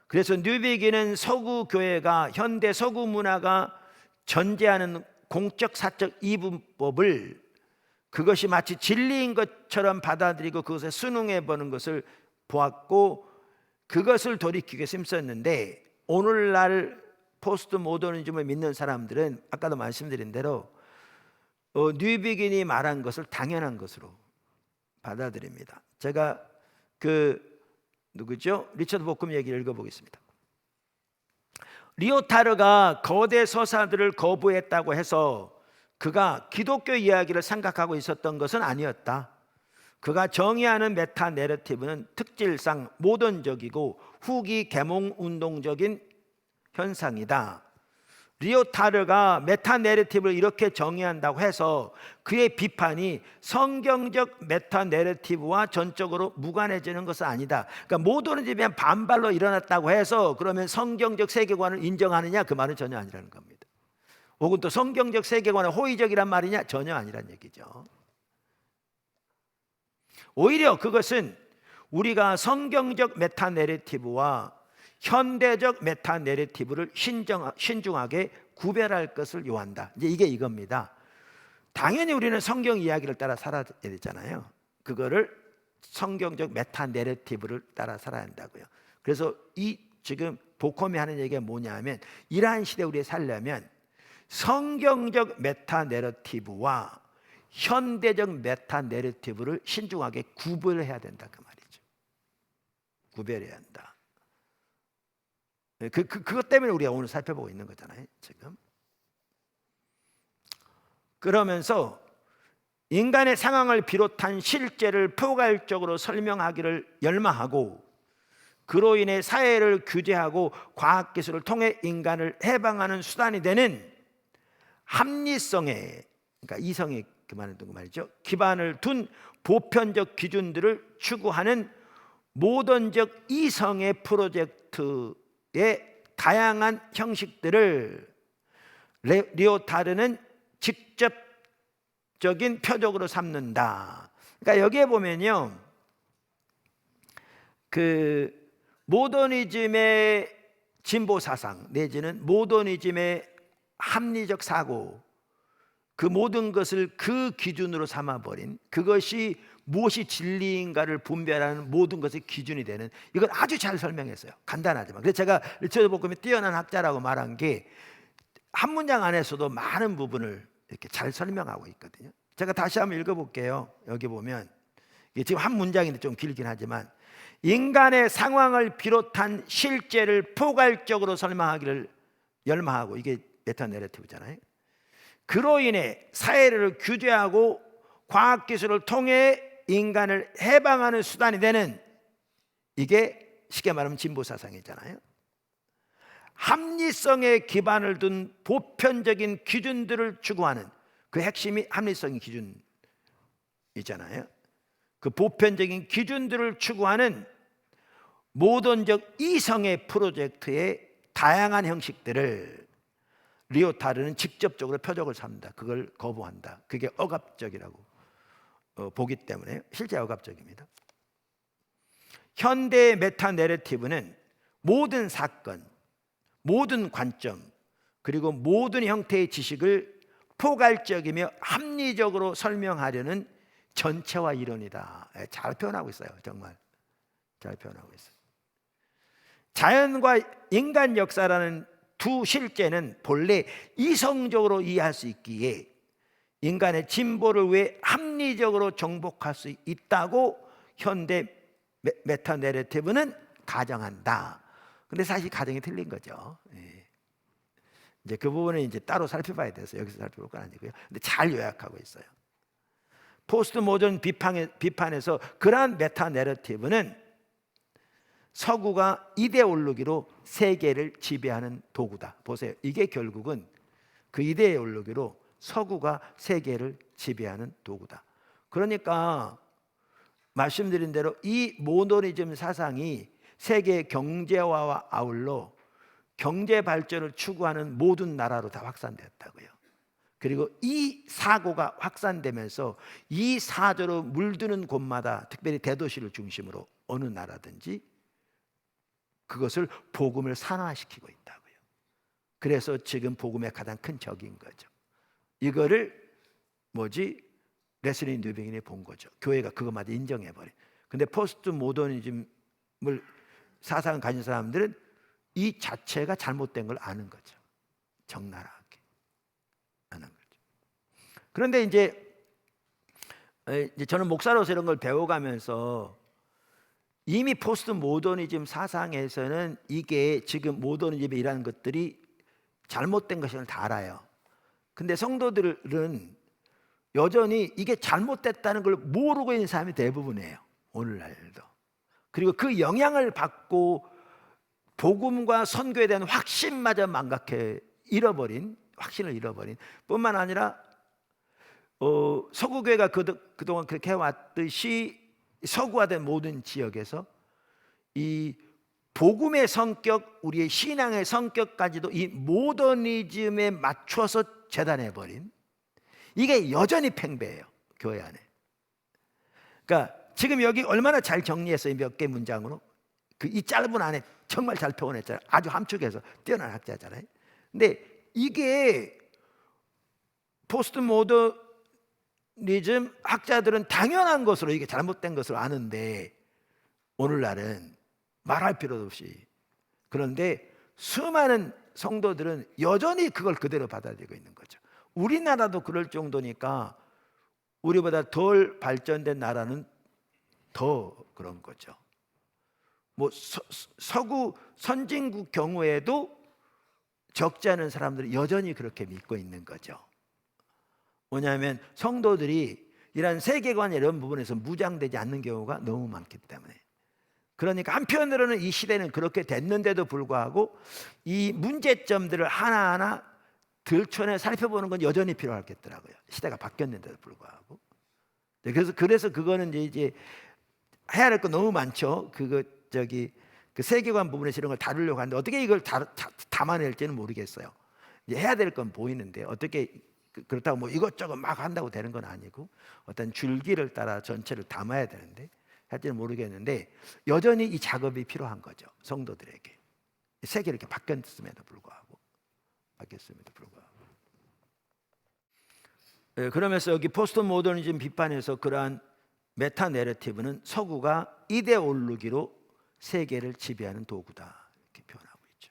[SPEAKER 1] 그래서 뉴비기는 서구 교회가 현대 서구 문화가 전제하는 공적 사적 이분법을 그것이 마치 진리인 것처럼 받아들이고 그것에 순응해 보는 것을 보았고, 그것을 돌이키기 위해 힘썼는데, 오늘날 포스트 모더니즘을 믿는 사람들은 아까도 말씀드린 대로 뉴비긴이 말한 것을 당연한 것으로 받아들입니다. 제가 누구죠? 리처드 보컴 얘기를 읽어보겠습니다. 리오타르가 거대 서사들을 거부했다고 해서 그가 기독교 이야기를 생각하고 있었던 것은 아니었다. 그가 정의하는 메타 내러티브는 특질상 모던적이고 후기 계몽 운동적인 현상이다. 리오타르가 메타 내러티브를 이렇게 정의한다고 해서 그의 비판이 성경적 메타 내러티브와 전적으로 무관해지는 것은 아니다. 그러니까 모더니즘에 반발로 일어났다고 해서 그러면 성경적 세계관을 인정하느냐, 그 말은 전혀 아니라는 겁니다. 혹은 또 성경적 세계관은 호의적이란 말이냐, 전혀 아니란 얘기죠. 오히려 그것은 우리가 성경적 메타 내러티브와 현대적 메타 내러티브를 신중하게 구별할 것을 요한다. 이제 이게 이겁니다. 당연히 우리는 성경 이야기를 따라 살아야 되잖아요. 그거를 성경적 메타 내러티브를 따라 살아야 한다고요. 그래서 지금 보컴이 하는 얘기가 뭐냐면, 이러한 시대에 우리가 살려면 성경적 메타 내러티브와 현대적 메타 내러티브를 신중하게 구별해야 된다, 그 말이죠. 구별해야 한다. 그것 때문에 우리가 오늘 살펴보고 있는 거잖아요, 지금. 그러면서 인간의 상황을 비롯한 실제를 포괄적으로 설명하기를 열망하고, 그로 인해 사회를 규제하고 과학기술을 통해 인간을 해방하는 수단이 되는 합리성에, 그러니까 이성에 그만했던 거 말이죠, 기반을 둔 보편적 기준들을 추구하는 모던적 이성의 프로젝트의 다양한 형식들을 리오타르는 직접적인 표적으로 삼는다. 그러니까 여기에 보면요, 모더니즘의 진보 사상 내지는 모더니즘의 합리적 사고, 그 모든 것을 그 기준으로 삼아버린, 그것이 무엇이 진리인가를 분별하는 모든 것의 기준이 되는, 이걸 아주 잘 설명했어요, 간단하지만. 그래서 제가 리처드 보컴이 뛰어난 학자라고 말한 게 한 문장 안에서도 많은 부분을 이렇게 잘 설명하고 있거든요. 제가 다시 한번 읽어볼게요. 여기 보면, 이게 지금 한 문장인데 좀 길긴 하지만, 인간의 상황을 비롯한 실제를 포괄적으로 설명하기를 열망하고, 이게 메타 내러티브잖아요. 그로 인해 사회를 규제하고 과학기술을 통해 인간을 해방하는 수단이 되는, 이게 쉽게 말하면 진보사상이잖아요. 합리성에 기반을 둔 보편적인 기준들을 추구하는, 그 핵심이 합리성의 기준이잖아요. 그 보편적인 기준들을 추구하는 모던적 이성의 프로젝트의 다양한 형식들을 리오타르는 직접적으로 표적을 삼는다. 그걸 거부한다. 그게 억압적이라고 보기 때문에 실제 억압적입니다. 현대의 메타 내러티브는 모든 사건, 모든 관점, 그리고 모든 형태의 지식을 포괄적이며 합리적으로 설명하려는 전체화 이론이다. 잘 표현하고 있어요. 정말 잘 표현하고 있어요. 자연과 인간 역사라는 두 실제는 본래 이성적으로 이해할 수 있기에 인간의 진보를 위해 합리적으로 정복할 수 있다고 현대 메타 내러티브는 가정한다. 근데 사실 가정이 틀린 거죠. 이제 그 부분은 이제 따로 살펴봐야 돼서 여기서 살펴볼 건 아니고요. 근데 잘 요약하고 있어요. 포스트 모던 비판에서 그러한 메타 내러티브는 서구가 이데올로기로 세계를 지배하는 도구다. 보세요. 이게 결국은 그 이데올로기로 서구가 세계를 지배하는 도구다. 그러니까 말씀드린 대로 이 모더니즘 사상이 세계 경제화와 아울러 경제 발전을 추구하는 모든 나라로 다 확산되었다고요. 그리고 이 사고가 확산되면서 이 사조로 물드는 곳마다, 특별히 대도시를 중심으로 어느 나라든지 그것을 복음을 산화시키고 있다고요. 그래서 지금 복음의 가장 큰 적인 거죠. 이거를 레슬리 뉴비긴이 본 거죠. 교회가 그것마저 인정해버린. 근데 포스트 모더니즘을 사상을 가진 사람들은 이 자체가 잘못된 걸 아는 거죠. 적나라하게 아는 거죠. 그런데 이제 저는 목사로서 이런 걸 배워가면서 이미 포스트 모더니즘 사상에서는 이게 지금 모더니즘이라는 것들이 잘못된 것을 다 알아요. 근데 성도들은 여전히 이게 잘못됐다는 걸 모르고 있는 사람이 대부분이에요. 오늘날도. 그리고 그 영향을 받고 복음과 선교에 대한 확신마저 확신을 잃어버린 뿐만 아니라 서구교회가 그동안 그렇게 해왔듯이 서구화된 모든 지역에서 이 복음의 성격, 우리의 신앙의 성격까지도 이 모더니즘에 맞춰서 재단해버린, 이게 여전히 팽배해요. 교회 안에. 그러니까 지금 여기 얼마나 잘 정리했어요. 몇 개 문장으로. 이 짧은 안에 정말 잘 표현했잖아요. 아주 함축해서 뛰어난 학자잖아요. 근데 이게 포스트 모더니즘 학자들은 당연한 것으로 이게 잘못된 것으로 아는데 오늘날은 말할 필요도 없이, 그런데 수많은 성도들은 여전히 그걸 그대로 받아들이고 있는 거죠. 우리나라도 그럴 정도니까 우리보다 덜 발전된 나라는 더 그런 거죠. 서구 선진국 경우에도 적지 않은 사람들이 여전히 그렇게 믿고 있는 거죠. 뭐냐면 성도들이 이런 세계관 이런 부분에서 무장되지 않는 경우가 너무 많기 때문에. 그러니까 한편으로는 이 시대는 그렇게 됐는데도 불구하고 이 문제점들을 하나하나 들춰내 살펴보는 건 여전히 필요하겠더라고요. 시대가 바뀌었는데도 불구하고. 그래서 그거는 이제 해야 될 거 너무 많죠. 그 세계관 부분에서 이런 걸 다루려고 하는데 어떻게 이걸 담아낼지는 모르겠어요. 이제 해야 될 건 보이는데 어떻게, 그렇다고 이것저것 막 한다고 되는 건 아니고 어떤 줄기를 따라 전체를 담아야 되는데 할지는 모르겠는데 여전히 이 작업이 필요한 거죠. 성도들에게. 세계가 이렇게 바뀌었음에도 불구하고. 그러면서 여기 포스트 모더니즘 비판에서 그러한 메타 내러티브는 서구가 이데올로기로 세계를 지배하는 도구다, 이렇게 표현하고 있죠.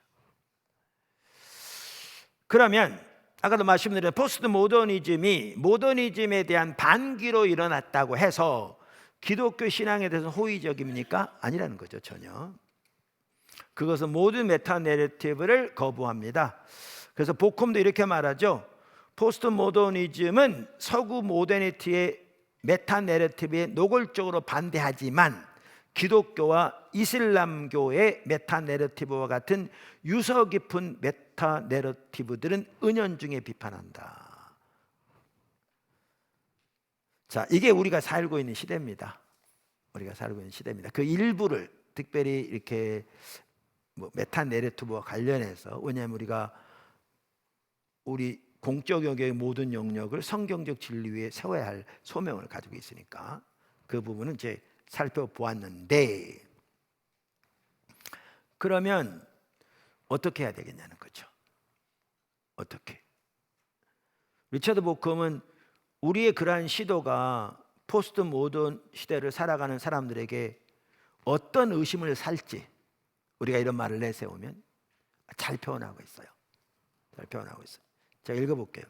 [SPEAKER 1] 그러면 아까도 말씀드린 포스트 모더니즘이 모더니즘에 대한 반기로 일어났다고 해서 기독교 신앙에 대해서 호의적입니까? 아니라는 거죠. 전혀. 그것은 모든 메타 내러티브를 거부합니다. 그래서 보컴도 이렇게 말하죠. 포스트 모더니즘은 서구 모더니티의 메타 내러티브에 노골적으로 반대하지만 기독교와 이슬람교의 메타 내러티브와 같은 유서 깊은 메타 내러티브들은 은연중에 비판한다. 자, 이게 우리가 살고 있는 시대입니다. 우리가 살고 있는 시대입니다. 그 일부를 특별히 이렇게 메타 내러티브와 관련해서, 왜냐하면 우리가 우리 공적 영역의 모든 영역을 성경적 진리 위에 세워야 할 소명을 가지고 있으니까 그 부분은 이제 살펴보았는데, 그러면 어떻게 해야 되겠냐는 거죠. 어떻게? 리처드 보컴은 우리의 그러한 시도가 포스트 모던 시대를 살아가는 사람들에게 어떤 의심을 살지 우리가 이런 말을 내세우면 잘 표현하고 있어요. 잘 표현하고 있어요. 자, 읽어볼게요.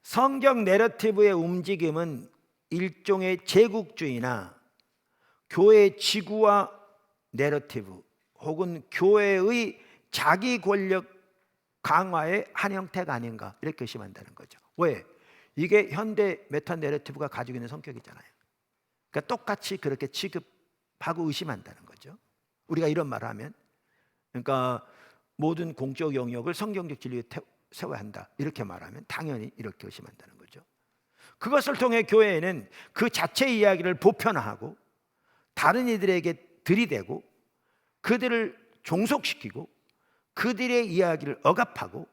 [SPEAKER 1] 성경 내러티브의 움직임은 일종의 제국주의나 교회 지구화 내러티브 혹은 교회의 자기 권력 강화의 한 형태가 아닌가, 이렇게 의심한다는 거죠. 왜? 이게 현대 메타 내러티브가 가지고 있는 성격이잖아요. 그러니까 똑같이 그렇게 취급하고 의심한다는 거죠. 우리가 이런 말을 하면, 그러니까 모든 공적 영역을 성경적 진리에 세워야 한다, 이렇게 말하면 당연히 이렇게 의심한다는 거죠. 그것을 통해 교회에는 그 자체 이야기를 보편화하고 다른 이들에게 들이대고 그들을 종속시키고 그들의 이야기를 억압하고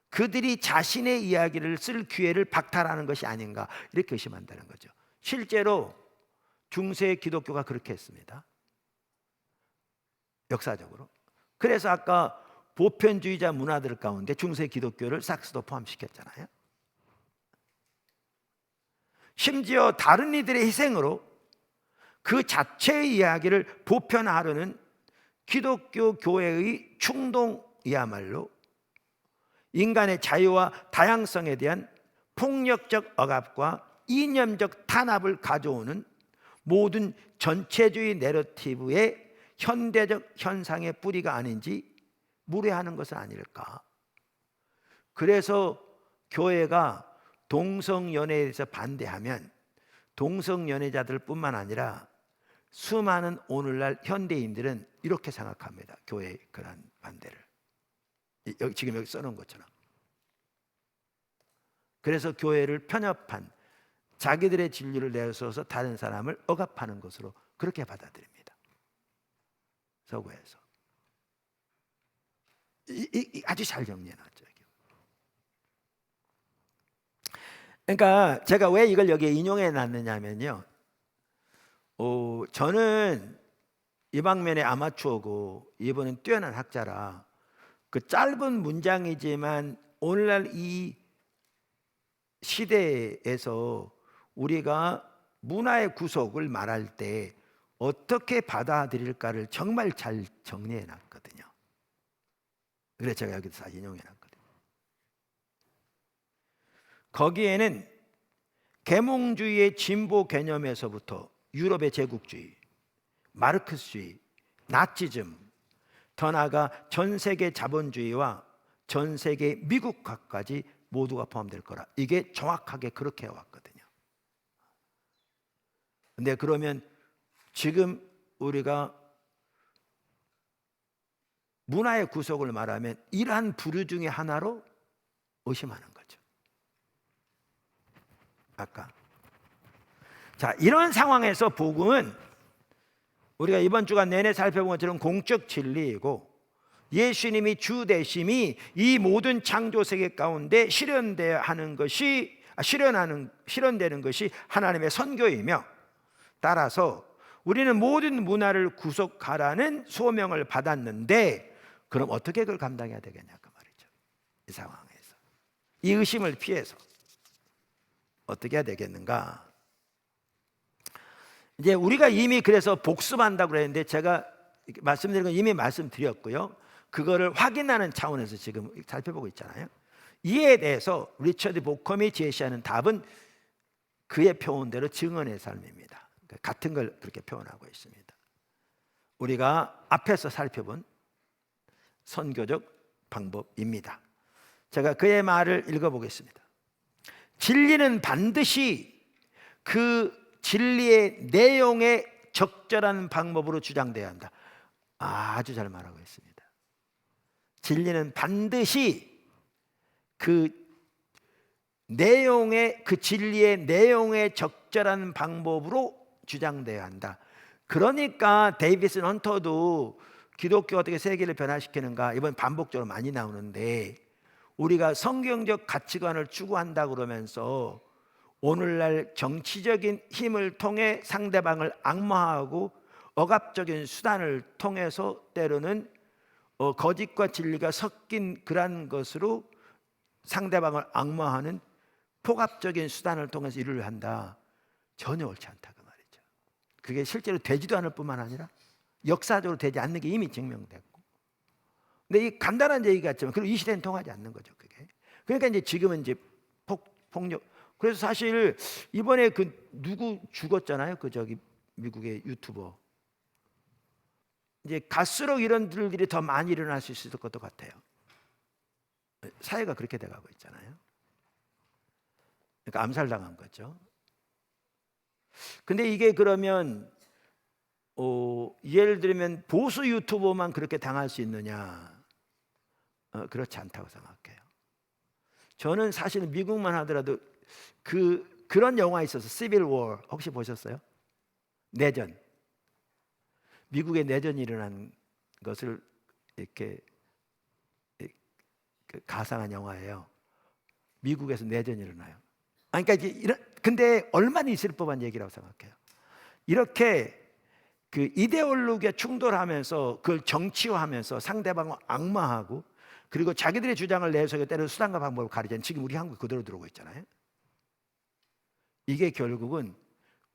[SPEAKER 1] 그들이 자신의 이야기를 쓸 기회를 박탈하는 것이 아닌가, 이렇게 의심한다는 거죠. 실제로 중세 기독교가 그렇게 했습니다. 역사적으로. 그래서 아까 보편주의자 문화들 가운데 중세 기독교를 삭스도 포함시켰잖아요. 심지어 다른 이들의 희생으로 그 자체의 이야기를 보편화하려는 기독교 교회의 충동이야말로 인간의 자유와 다양성에 대한 폭력적 억압과 이념적 탄압을 가져오는 모든 전체주의 내러티브의 현대적 현상의 뿌리가 아닌지 무례하는 것은 아닐까. 그래서 교회가 동성연애에 대해서 반대하면 동성연애자들 뿐만 아니라 수많은 오늘날 현대인들은 이렇게 생각합니다. 교회의 그런 반대를. 지금 여기 써놓은 것처럼. 그래서 교회를 편협한 자기들의 진리를 내세워서 다른 사람을 억압하는 것으로 그렇게 받아들입니다. 서구에서. 아주 잘 정리해놨죠. 그러니까 제가 왜 이걸 여기에 인용해 놨느냐면요, 저는 이 방면에 아마추어고 이분은 뛰어난 학자라 그 짧은 문장이지만 오늘날 이 시대에서 우리가 문화의 구속을 말할 때 어떻게 받아들일까를 정말 잘 정리해 놨거든요. 그래서 제가 여기서 다 인용해 놨거든요. 거기에는 계몽주의의 진보 개념에서부터 유럽의 제국주의, 마르크스주의, 나치즘, 더 나아가 전 세계 자본주의와 전 세계 미국화까지 모두가 포함될 거라, 이게 정확하게 그렇게 해왔거든요. 근데 그러면 지금 우리가 문화의 구속을 말하면 이러한 부류 중에 하나로 의심하는 거죠. 아까. 자, 이런 상황에서 복음은 우리가 이번 주간 내내 살펴본 것처럼 공적 진리이고 예수님이 주 되심이 이 모든 창조 세계 가운데 실현되는 것이 하나님의 선교이며, 따라서 우리는 모든 문화를 구속하라는 소명을 받았는데 그럼 어떻게 그걸 감당해야 되겠냐 그 말이죠. 이 상황에서 이 의심을 피해서 어떻게 해야 되겠는가? 이제 우리가 이미 그래서 복습한다고 그랬는데 제가 말씀드린 건 이미 말씀드렸고요. 그거를 확인하는 차원에서 지금 살펴보고 있잖아요. 이에 대해서 리처드 보컴이 제시하는 답은 그의 표현대로 증언의 삶입니다. 같은 걸 그렇게 표현하고 있습니다. 우리가 앞에서 살펴본 선교적 방법입니다. 제가 그의 말을 읽어보겠습니다. 진리는 반드시 그 진리의 내용에 적절한 방법으로 주장돼야 한다. 아주 잘 말하고 있습니다. 진리는 반드시 그 내용의, 그 진리의 내용에 적절한 방법으로 주장돼야 한다. 그러니까 데이비스 헌터도 기독교가 어떻게 세계를 변화시키는가 이번 반복적으로 많이 나오는데, 우리가 성경적 가치관을 추구한다 그러면서 오늘날 정치적인 힘을 통해 상대방을 악마하고 억압적인 수단을 통해서 때로는 거짓과 진리가 섞인 그러한 것으로 상대방을 악마하는 폭압적인 수단을 통해서 일을 한다. 전혀 옳지 않다 그 말이죠. 그게 실제로 되지도 않을 뿐만 아니라 역사적으로 되지 않는 게 이미 증명됐고, 근데 이 간단한 얘기 같지만 그리고 이 시대는 통하지 않는 거죠. 그게. 그러니까 이제 지금은 이제 폭력. 그래서 사실 이번에 그 누구 죽었잖아요. 그 저기 미국의 유튜버. 이제 갈수록 이런 일들이 더 많이 일어날 수 있을 것도 같아요. 사회가 그렇게 돼가고 있잖아요. 그러니까 암살당한 거죠. 근데 이게 그러면 예를 들면 보수 유튜버만 그렇게 당할 수 있느냐? 그렇지 않다고 생각해요. 저는 사실 미국만 하더라도 그런 영화 있어서 시빌 워 혹시 보셨어요? 내전. 미국의 내전이 일어난 것을 이렇게 가상한 영화예요. 미국에서 내전이 일어나요. 그러니까 근데 얼마나 있을 법한 얘기라고 생각해요. 이렇게 그 이데올로기에 충돌하면서 그걸 정치화하면서 상대방을 악마하고 그리고 자기들의 주장을 내세우고 때로 수단과 방법을 가리자는, 지금 우리 한국 그대로 들어오고 있잖아요. 이게 결국은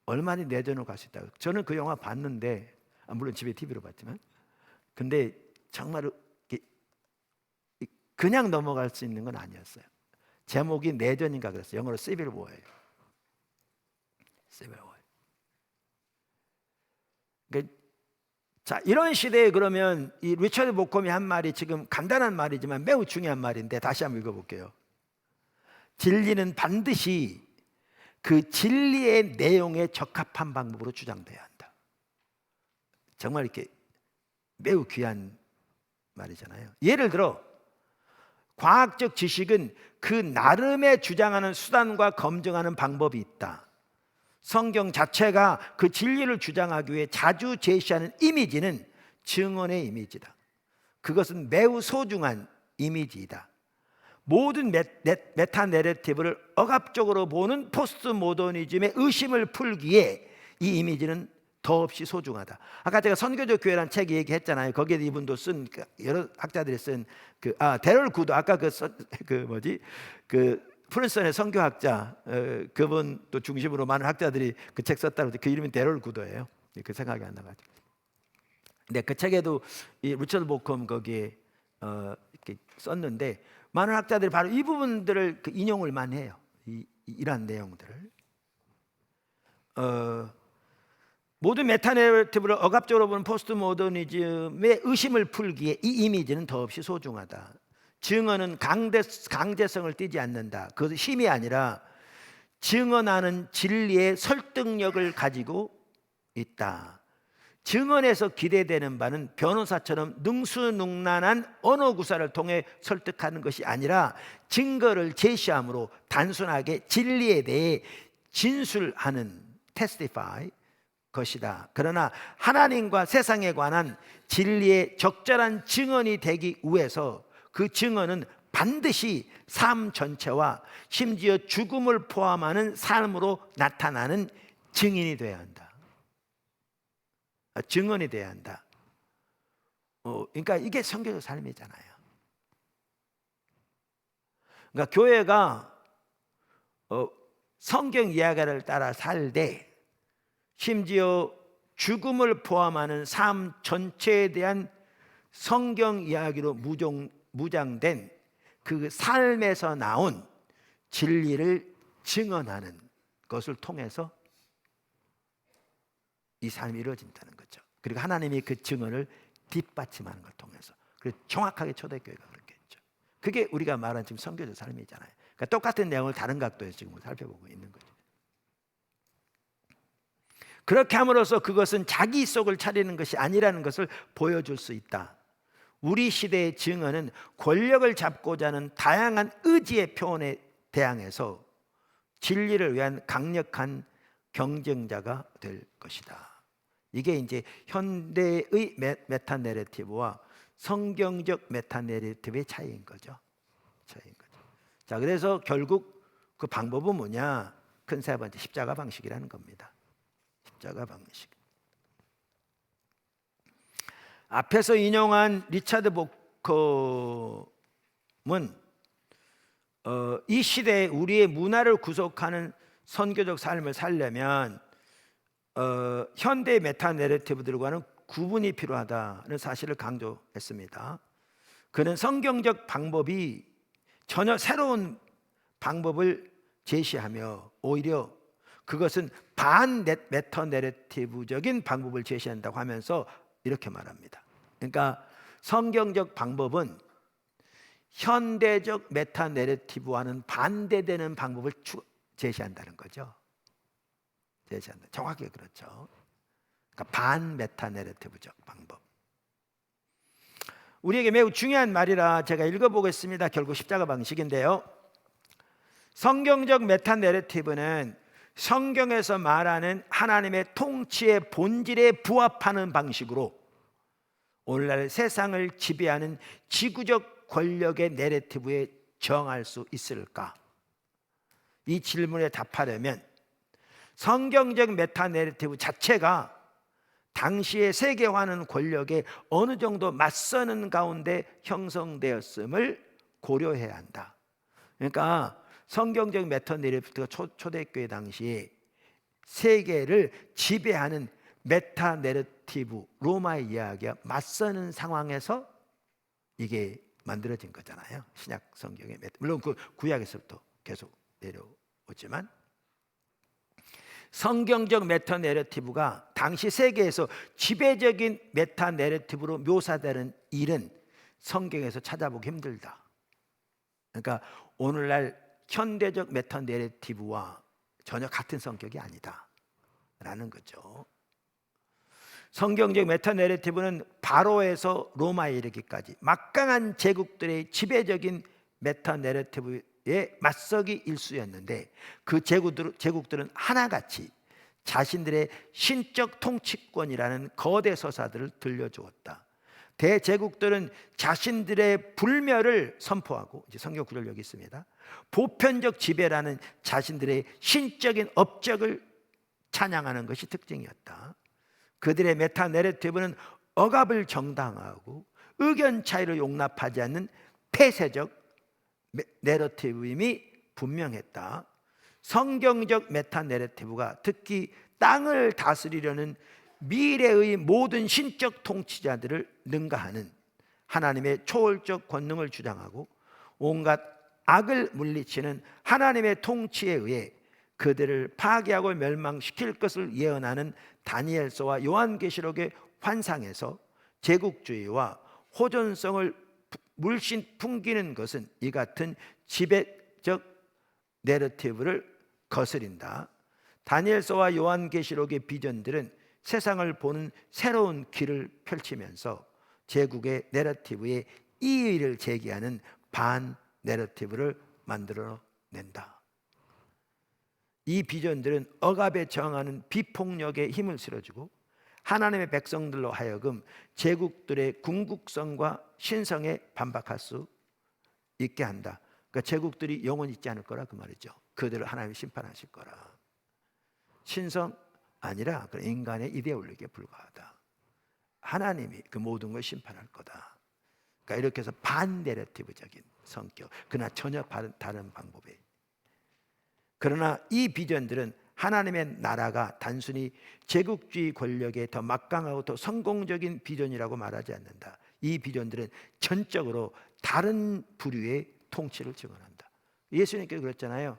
[SPEAKER 1] 얼마나 내전으로 갈 수 있다고. 저는 그 영화 봤는데, 물론 집에 TV로 봤지만, 근데 정말 그냥 넘어갈 수 있는 건 아니었어요. 제목이 내전인가 그랬어요. 영어로 시빌 워예요. 시빌 워. 자, 이런 시대에 그러면 이 리처드 보컴이 한 말이 지금 간단한 말이지만 매우 중요한 말인데 다시 한번 읽어볼게요. 진리는 반드시 그 진리의 내용에 적합한 방법으로 주장돼야 한다. 정말 이렇게 매우 귀한 말이잖아요. 예를 들어 과학적 지식은 그 나름의 주장하는 수단과 검증하는 방법이 있다. 성경 자체가 그 진리를 주장하기 위해 자주 제시하는 이미지는 증언의 이미지다. 그것은 매우 소중한 이미지이다. 모든 메타 내러티브를 억압적으로 보는 포스트 모더니즘의 의심을 풀기에 이 이미지는 더없이 소중하다. 아까 제가 선교적 교회라는 책 얘기했잖아요. 거기에 이분도 쓴, 여러 학자들이 쓴 데럴 구도, 아까 프린스턴의 선교학자, 그분 또 중심으로 많은 학자들이 그 책 썼다고. 그 이름이 데럴 구도예요. 그 생각이 안 나가지고. 근데 그 책에도 이 리처드 보컴 거기에 이렇게 썼는데, 많은 학자들이 바로 이 부분들을 인용을 많이 해요. 이러한 내용들을. 모든 메타내러티브를 억압적으로 보는 포스트 모더니즘의 의심을 풀기에 이 이미지는 더없이 소중하다. 증언은 강제성을 띠지 않는다. 그것은 힘이 아니라 증언하는 진리의 설득력을 가지고 있다. 증언에서 기대되는 바는 변호사처럼 능수능란한 언어 구사를 통해 설득하는 것이 아니라 증거를 제시함으로 단순하게 진리에 대해 진술하는 testify 것이다. 그러나 하나님과 세상에 관한 진리의 적절한 증언이 되기 위해서 그 증언은 반드시 삶 전체와 심지어 죽음을 포함하는 삶으로 나타나는 증인이 되어야 한다. 증언이 되어야 한다. 그러니까 이게 성경적 삶이잖아요. 그러니까 교회가 성경 이야기를 따라 살되 심지어 죽음을 포함하는 삶 전체에 대한 성경 이야기로 무장된 그 삶에서 나온 진리를 증언하는 것을 통해서 이 삶이 이루어진다는 거죠. 그리고 하나님이 그 증언을 뒷받침하는 걸 통해서, 그리고 정확하게 초대교회가 그렇게 했죠. 그게 우리가 말하는 지금 선교적 삶이잖아요. 그러니까 똑같은 내용을 다른 각도에서 지금 살펴보고 있는 거죠. 그렇게 함으로써 그것은 자기 속을 차리는 것이 아니라는 것을 보여줄 수 있다. 우리 시대의 증언은 권력을 잡고자 하는 다양한 의지의 표현에 대항해서 진리를 위한 강력한 경쟁자가 될 것이다. 이게 이제 현대의 메타 내러티브와 성경적 메타 내러티브의 차이인 거죠. 자, 그래서 결국 그 방법은 뭐냐? 큰 세 번째, 십자가 방식이라는 겁니다. 십자가 방식. 앞에서 인용한 리차드 보컴은 이 시대에 우리의 문화를 구속하는 선교적 삶을 살려면 현대 메타 내러티브들과는 구분이 필요하다는 사실을 강조했습니다. 그는 성경적 방법이 전혀 새로운 방법을 제시하며 오히려 그것은 반 메타 내러티브적인 방법을 제시한다고 하면서 이렇게 말합니다. 그러니까 성경적 방법은 현대적 메타 내러티브와는 반대되는 방법을 제시한다는 거죠. 제시한다. 정확히 그렇죠. 그러니까 반 메타 내러티브적 방법. 우리에게 매우 중요한 말이라 제가 읽어보겠습니다. 결국 십자가 방식인데요. 성경적 메타 내러티브는 성경에서 말하는 하나님의 통치의 본질에 부합하는 방식으로 오늘날 세상을 지배하는 지구적 권력의 내러티브에 정할 수 있을까? 이 질문에 답하려면 성경적 메타 내러티브 자체가 당시의 세계화하는 권력에 어느 정도 맞서는 가운데 형성되었음을 고려해야 한다. 그러니까 성경적 메타 내러티브가 초대교회 당시에 세계를 지배하는 메타 내러티브 로마의 이야기가 맞서는 상황에서 이게 만들어진 거잖아요. 신약 성경의 물론 그 구약에서부터 계속 내려오지만 성경적 메타 내러티브가 당시 세계에서 지배적인 메타 내러티브로 묘사되는 일은 성경에서 찾아보기 힘들다. 그러니까 오늘날 현대적 메타 내러티브와 전혀 같은 성격이 아니다라는 거죠. 성경적 메타 내러티브는 바로에서 로마에 이르기까지 막강한 제국들의 지배적인 메타 내러티브에 맞서기 일쑤였는데 그 제국들은 하나같이 자신들의 신적 통치권이라는 거대 서사들을 들려주었다. 대제국들은 자신들의 불멸을 선포하고, 이제 성경 구절 여기 있습니다. 보편적 지배라는 자신들의 신적인 업적을 찬양하는 것이 특징이었다. 그들의 메타 내러티브는 억압을 정당화하고 의견 차이를 용납하지 않는 폐쇄적 내러티브임이 분명했다. 성경적 메타 내러티브가 특히 땅을 다스리려는 미래의 모든 신적 통치자들을 능가하는 하나님의 초월적 권능을 주장하고 온갖 악을 물리치는 하나님의 통치에 의해 그들을 파괴하고 멸망시킬 것을 예언하는 다니엘서와 요한계시록의 환상에서 제국주의와 호전성을 물씬 풍기는 것은 이 같은 지배적 내러티브를 거스린다. 다니엘서와 요한계시록의 비전들은 세상을 보는 새로운 길을 펼치면서 제국의 내러티브에 이의를 제기하는 반 내러티브를 만들어낸다. 이 비전들은 억압에 저항하는 비폭력에 힘을 실어주고 하나님의 백성들로 하여금 제국들의 궁극성과 신성에 반박할 수 있게 한다. 그러니까 제국들이 영원히 있지 않을 거라 그 말이죠. 그들을 하나님이 심판하실 거라. 신성 아니라 인간의 이데올로기에 불과하다. 하나님이 그 모든 걸 심판할 거다. 그러니까 이렇게 해서 반내러티브적인 성격, 그러나 전혀 다른 방법에. 그러나 이 비전들은 하나님의 나라가 단순히 제국주의 권력의 더 막강하고 더 성공적인 비전이라고 말하지 않는다. 이 비전들은 전적으로 다른 부류의 통치를 증언한다. 예수님께서 그랬잖아요.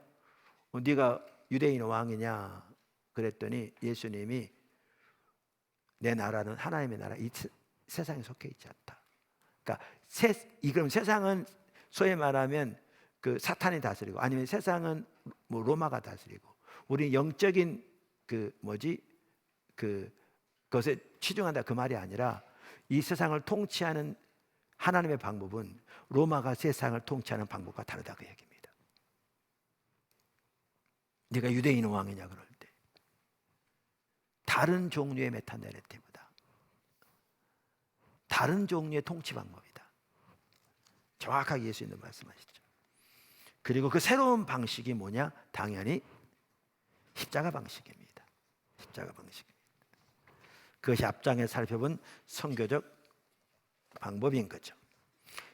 [SPEAKER 1] 네가 유대인 왕이냐 그랬더니 예수님이 내 나라는 하나님의 나라, 이 세상에 속해 있지 않다. 그러니까 그럼 세상은 소위 말하면 그 사탄이 다스리고, 아니면 세상은 뭐 로마가 다스리고, 우리 영적인 그것에 치중한다 그 말이 아니라, 이 세상을 통치하는 하나님의 방법은 로마가 세상을 통치하는 방법과 다르다 그 얘기입니다. 네가 유대인 왕이냐 그럴 때 다른 종류의 메타내러티브다. 다른 종류의 통치 방법이다. 정확하게 예수님도 말씀하시죠. 그리고 그 새로운 방식이 뭐냐? 당연히 십자가 방식입니다. 십자가 방식입니다. 그것이 앞장에 살펴본 선교적 방법인 거죠.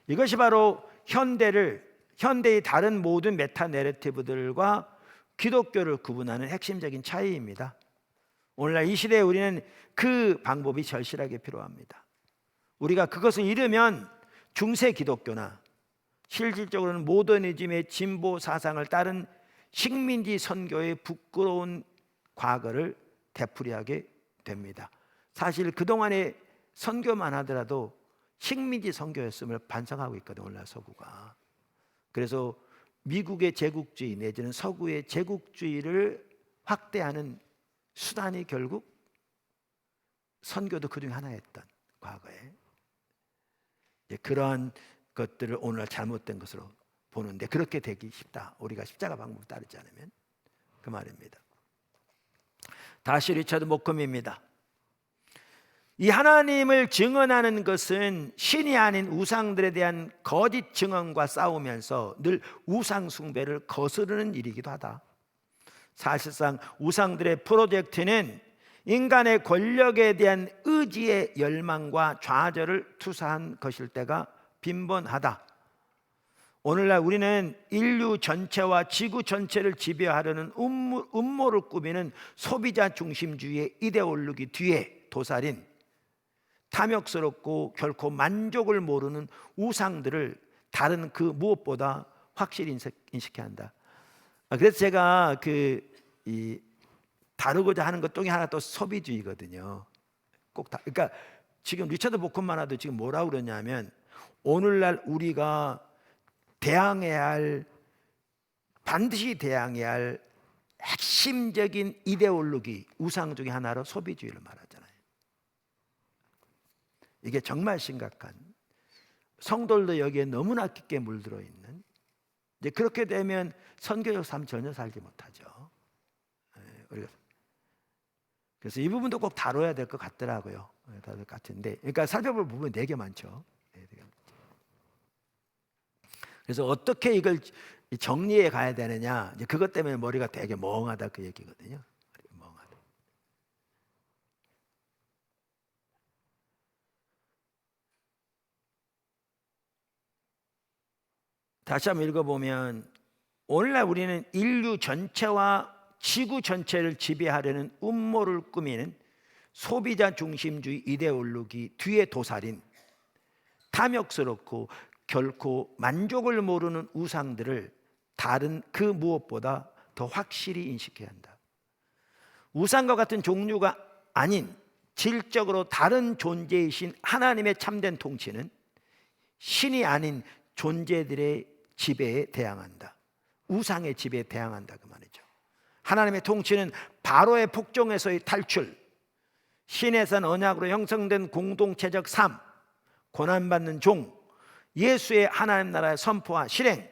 [SPEAKER 1] 이것이 바로 현대의 다른 모든 메타 내러티브들과 기독교를 구분하는 핵심적인 차이입니다. 오늘날 이 시대에 우리는 그 방법이 절실하게 필요합니다. 우리가 그것을 잃으면 중세 기독교나 실질적으로는 모더니즘의 진보 사상을 따른 식민지 선교의 부끄러운 과거를 되풀이하게 됩니다. 사실 그동안의 선교만 하더라도 식민지 선교였음을 반성하고 있거든요, 오늘날 서구가. 그래서 미국의 제국주의 내지는 서구의 제국주의를 확대하는 수단이 결국 선교도 그 중에 하나였던 과거에 그러한 것들을 오늘날 잘못된 것으로 보는데, 그렇게 되기 쉽다. 우리가 십자가 방법을 따르지 않으면, 그 말입니다. 다시 리처드 모컴입니다. 이 하나님을 증언하는 것은 신이 아닌 우상들에 대한 거짓 증언과 싸우면서 늘 우상 숭배를 거스르는 일이기도 하다. 사실상 우상들의 프로젝트는 인간의 권력에 대한 의지의 열망과 좌절을 투사한 것일 때가 빈번하다. 오늘날 우리는 인류 전체와 지구 전체를 지배하려는 음모를 꾸미는 소비자 중심주의의 이데올로기 뒤에 도사린 탐욕스럽고 결코 만족을 모르는 우상들을 다른 그 무엇보다 확실히 인식해야 한다. 그래서 제가 다루고자 하는 것 중에 하나 또 소비주의거든요. 그러니까 지금 리처드 보컨만 하도 지금 뭐라고 그러냐면, 오늘날 우리가 반드시 대항해야 할 핵심적인 이데올로기, 우상 중에 하나로 소비주의를 말하잖아요. 이게 정말 심각한, 성도들도 여기에 너무나 깊게 물들어 있는, 이제 그렇게 되면 선교적 삶 전혀 살지 못하죠. 그래서 이 부분도 꼭 다뤄야 될 것 같더라고요. 다룰 것 같은데, 그러니까 살펴볼 부분이 되게 많죠. 그래서 어떻게 이걸 정리해 가야 되느냐, 이제 그것 때문에 머리가 되게 멍하다 그 얘기거든요. 멍하다. 다시 한번 읽어보면, 오늘날 우리는 인류 전체와 지구 전체를 지배하려는 음모를 꾸미는 소비자 중심주의 이데올로기 뒤에 도사린 탐욕스럽고 결코 만족을 모르는 우상들을 다른 그 무엇보다 더 확실히 인식해야 한다. 우상과 같은 종류가 아닌 질적으로 다른 존재이신 하나님의 참된 통치는 신이 아닌 존재들의 지배에 대항한다. 우상의 지배에 대항한다 그 말이죠. 하나님의 통치는 바로의 폭정에서의 탈출, 신의 산 언약으로 형성된 공동체적 삶, 고난받는 종, 예수의 하나님 나라의 선포와 실행,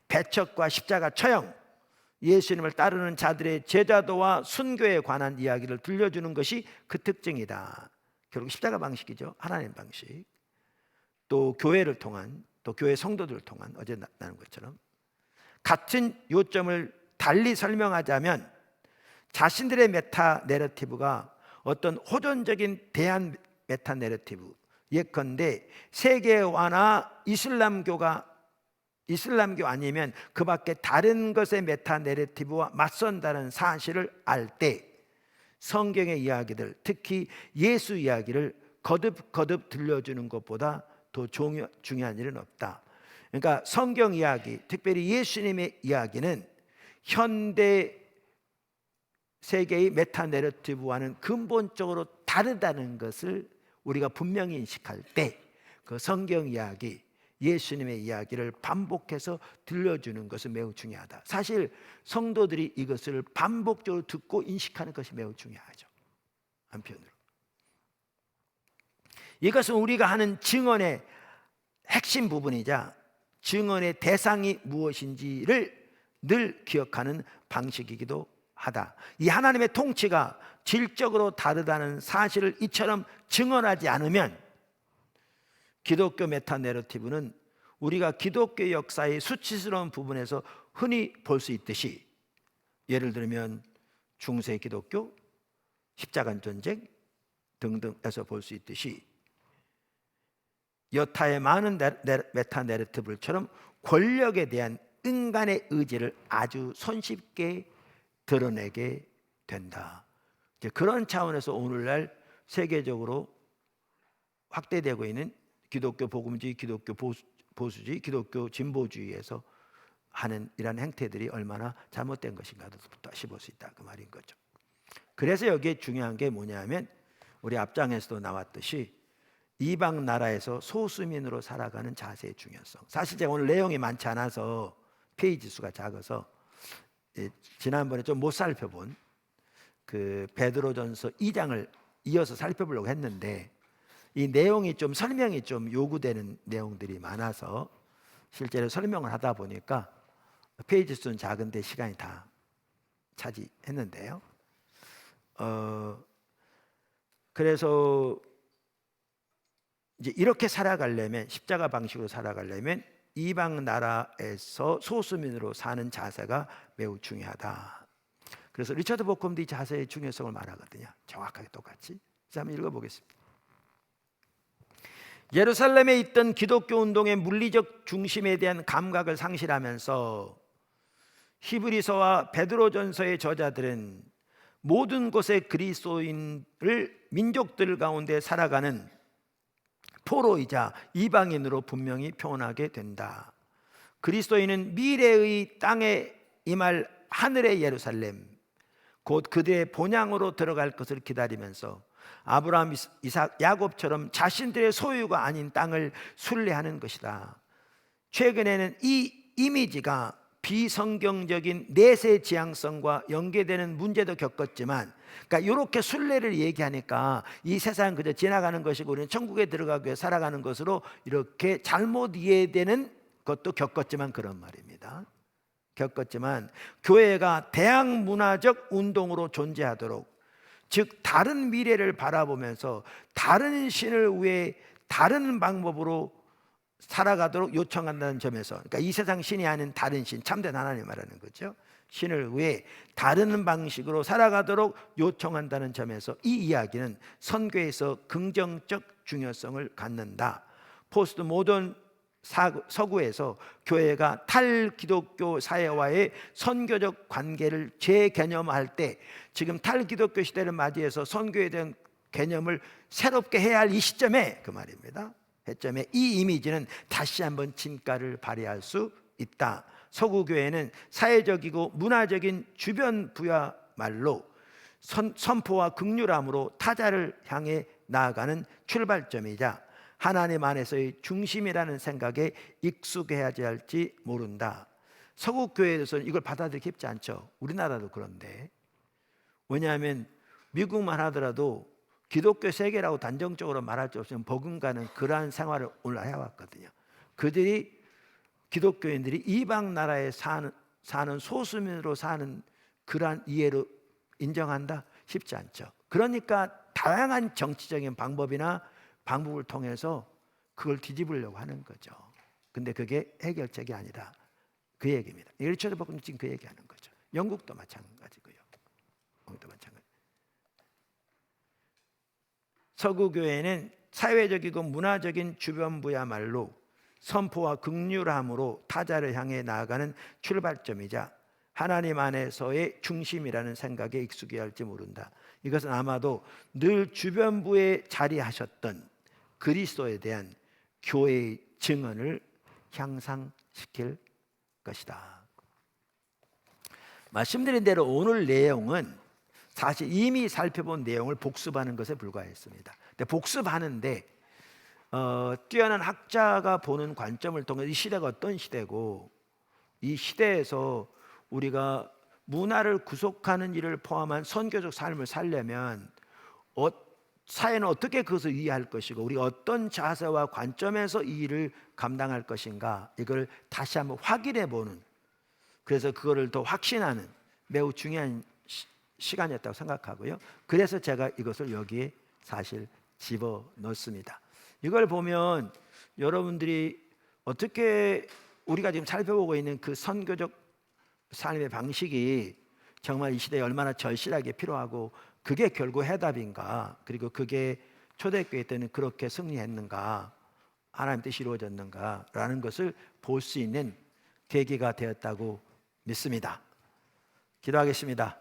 [SPEAKER 1] 배척과 십자가 처형, 예수님을 따르는 자들의 제자도와 순교에 관한 이야기를 들려주는 것이 그 특징이다. 결국 십자가 방식이죠. 하나님 방식. 또 교회를 통한, 또 교회 성도들을 통한, 어제 나눈 것처럼 같은 요점을 달리 설명하자면, 자신들의 메타 내러티브가 어떤 호전적인 대한 메타 내러티브, 예컨대 세계화나 이슬람교 아니면 그 밖에 다른 것의 메타 내러티브와 맞선다는 사실을 알 때 성경의 이야기들, 특히 예수 이야기를 거듭 들려주는 것보다 더 중요한 일은 없다. 그러니까 성경 이야기, 특별히 예수님의 이야기는 현대 세계의 메타 내러티브와는 근본적으로 다르다는 것을 우리가 분명히 인식할 때 그 성경 이야기, 예수님의 이야기를 반복해서 들려주는 것은 매우 중요하다. 사실 성도들이 이것을 반복적으로 듣고 인식하는 것이 매우 중요하죠. 한편으로 이것은 우리가 하는 증언의 핵심 부분이자 증언의 대상이 무엇인지를 늘 기억하는 방식이기도 하다. 이 하나님의 통치가 질적으로 다르다는 사실을 이처럼 증언하지 않으면 기독교 메타 내러티브는 우리가 기독교 역사의 수치스러운 부분에서 흔히 볼 수 있듯이, 예를 들면 중세 기독교, 십자가 전쟁 등등에서 볼 수 있듯이 여타의 많은 메타 내러티브처럼 권력에 대한 인간의 의지를 아주 손쉽게 드러내게 된다. 이제 그런 차원에서 오늘날 세계적으로 확대되고 있는 기독교 복음주의, 기독교 보수주의, 기독교 진보주의에서 하는 이런 행태들이 얼마나 잘못된 것인가도 다시 볼 수 있다, 그 말인 거죠. 그래서 여기에 중요한 게 뭐냐면 우리 앞장에서도 나왔듯이 이방 나라에서 소수민으로 살아가는 자세의 중요성. 사실 제가 오늘 내용이 많지 않아서 페이지 수가 작아서 지난번에 좀 못 살펴본 그 베드로전서 2장을 이어서 살펴보려고 했는데 이 내용이 좀 설명이 좀 요구되는 내용들이 많아서 실제로 설명을 하다 보니까 페이지 수는 작은데 시간이 다 차지했는데요. 그래서 이제 이렇게 살아가려면, 십자가 방식으로 살아가려면 이방 나라에서 소수민으로 사는 자세가 매우 중요하다. 그래서 리처드 보컴도 이 자세의 중요성을 말하거든요. 정확하게 똑같이. 그래서 한번 읽어보겠습니다. 예루살렘에 있던 기독교 운동의 물리적 중심에 대한 감각을 상실하면서 히브리서와 베드로전서의 저자들은 모든 곳의 그리스도인을 민족들 가운데 살아가는 포로이자 이방인으로 분명히 표현하게 된다. 그리스도인은 미래의 땅에 임할 하늘의 예루살렘, 곧 그들의 본향으로 들어갈 것을 기다리면서 아브라함, 이삭, 야곱처럼 자신들의 소유가 아닌 땅을 순례하는 것이다. 최근에는 이 이미지가 비성경적인 내세 지향성과 연계되는 문제도 겪었지만, 그러니까 이렇게 순례를 얘기하니까 이 세상은 그저 지나가는 것이고 우리는 천국에 들어가기 위해 살아가는 것으로 이렇게 잘못 이해되는 것도 겪었지만, 그런 말입니다. 겪었지만 교회가 대항 문화적 운동으로 존재하도록, 즉 다른 미래를 바라보면서 다른 신을 위해 다른 방법으로 살아가도록 요청한다는 점에서, 그러니까 이 세상 신이 아닌 다른 신, 참된 하나님 말하는 거죠. 신을 위해 다른 방식으로 살아가도록 요청한다는 점에서 이 이야기는 선교에서 긍정적 중요성을 갖는다. 포스트 모던 서구에서 교회가 탈기독교 사회와의 선교적 관계를 재개념할 때, 지금 탈기독교 시대를 맞이해서 선교에 대한 개념을 새롭게 해야 할 이 시점에, 그 말입니다, 해점에 이 이미지는 다시 한번 진가를 발휘할 수 있다. 서구 교회는 사회적이고 문화적인 주변 부야말로 선포와 긍휼함으로 타자를 향해 나아가는 출발점이자 하나님 안에서의 중심이라는 생각에 익숙해야지 할지 모른다. 서구 교회에서는 이걸 받아들이기 쉽지 않죠. 우리나라도 그런데. 왜냐하면 미국만 하더라도 기독교 세계라고 단정적으로 말할 수 없으면 버금가는 그러한 생활을 오늘 해왔거든요. 그들이, 기독교인들이 이방 나라에 사는 소수민으로 사는 그러한 이해로 인정한다? 쉽지 않죠. 그러니까 다양한 정치적인 방법을 통해서 그걸 뒤집으려고 하는 거죠. 근데 그게 해결책이 아니다, 그 얘기입니다. 리처드 보컴도 지금 그 얘기하는 거죠. 영국도 마찬가지고요. 영국도 마찬가지. 서구 교회는 사회적이고 문화적인 주변부야말로 선포와 긍휼함으로 타자를 향해 나아가는 출발점이자 하나님 안에서의 중심이라는 생각에 익숙해야 할지 모른다. 이것은 아마도 늘 주변부에 자리하셨던 그리스도에 대한 교회의 증언을 향상시킬 것이다. 말씀드린 대로 오늘 내용은 사실 이미 살펴본 내용을 복습하는 것에 불과했습니다. 근데 복습하는데 뛰어난 학자가 보는 관점을 통해 이 시대가 어떤 시대고 이 시대에서 우리가 문화를 구속하는 일을 포함한 선교적 삶을 살려면 사회는 어떻게 그것을 이해할 것이고 우리가 어떤 자세와 관점에서 이 일을 감당할 것인가, 이걸 다시 한번 확인해 보는, 그래서 그거를 더 확신하는 매우 중요한 시간이었다고 생각하고요. 그래서 제가 이것을 여기에 사실 집어넣습니다. 이걸 보면 여러분들이 어떻게 우리가 지금 살펴보고 있는 그 선교적 삶의 방식이 정말 이 시대에 얼마나 절실하게 필요하고 그게 결국 해답인가, 그리고 그게 초대교회 때는 그렇게 승리했는가, 하나님 뜻이 이루어졌는가 라는 것을 볼 수 있는 계기가 되었다고 믿습니다. 기도하겠습니다.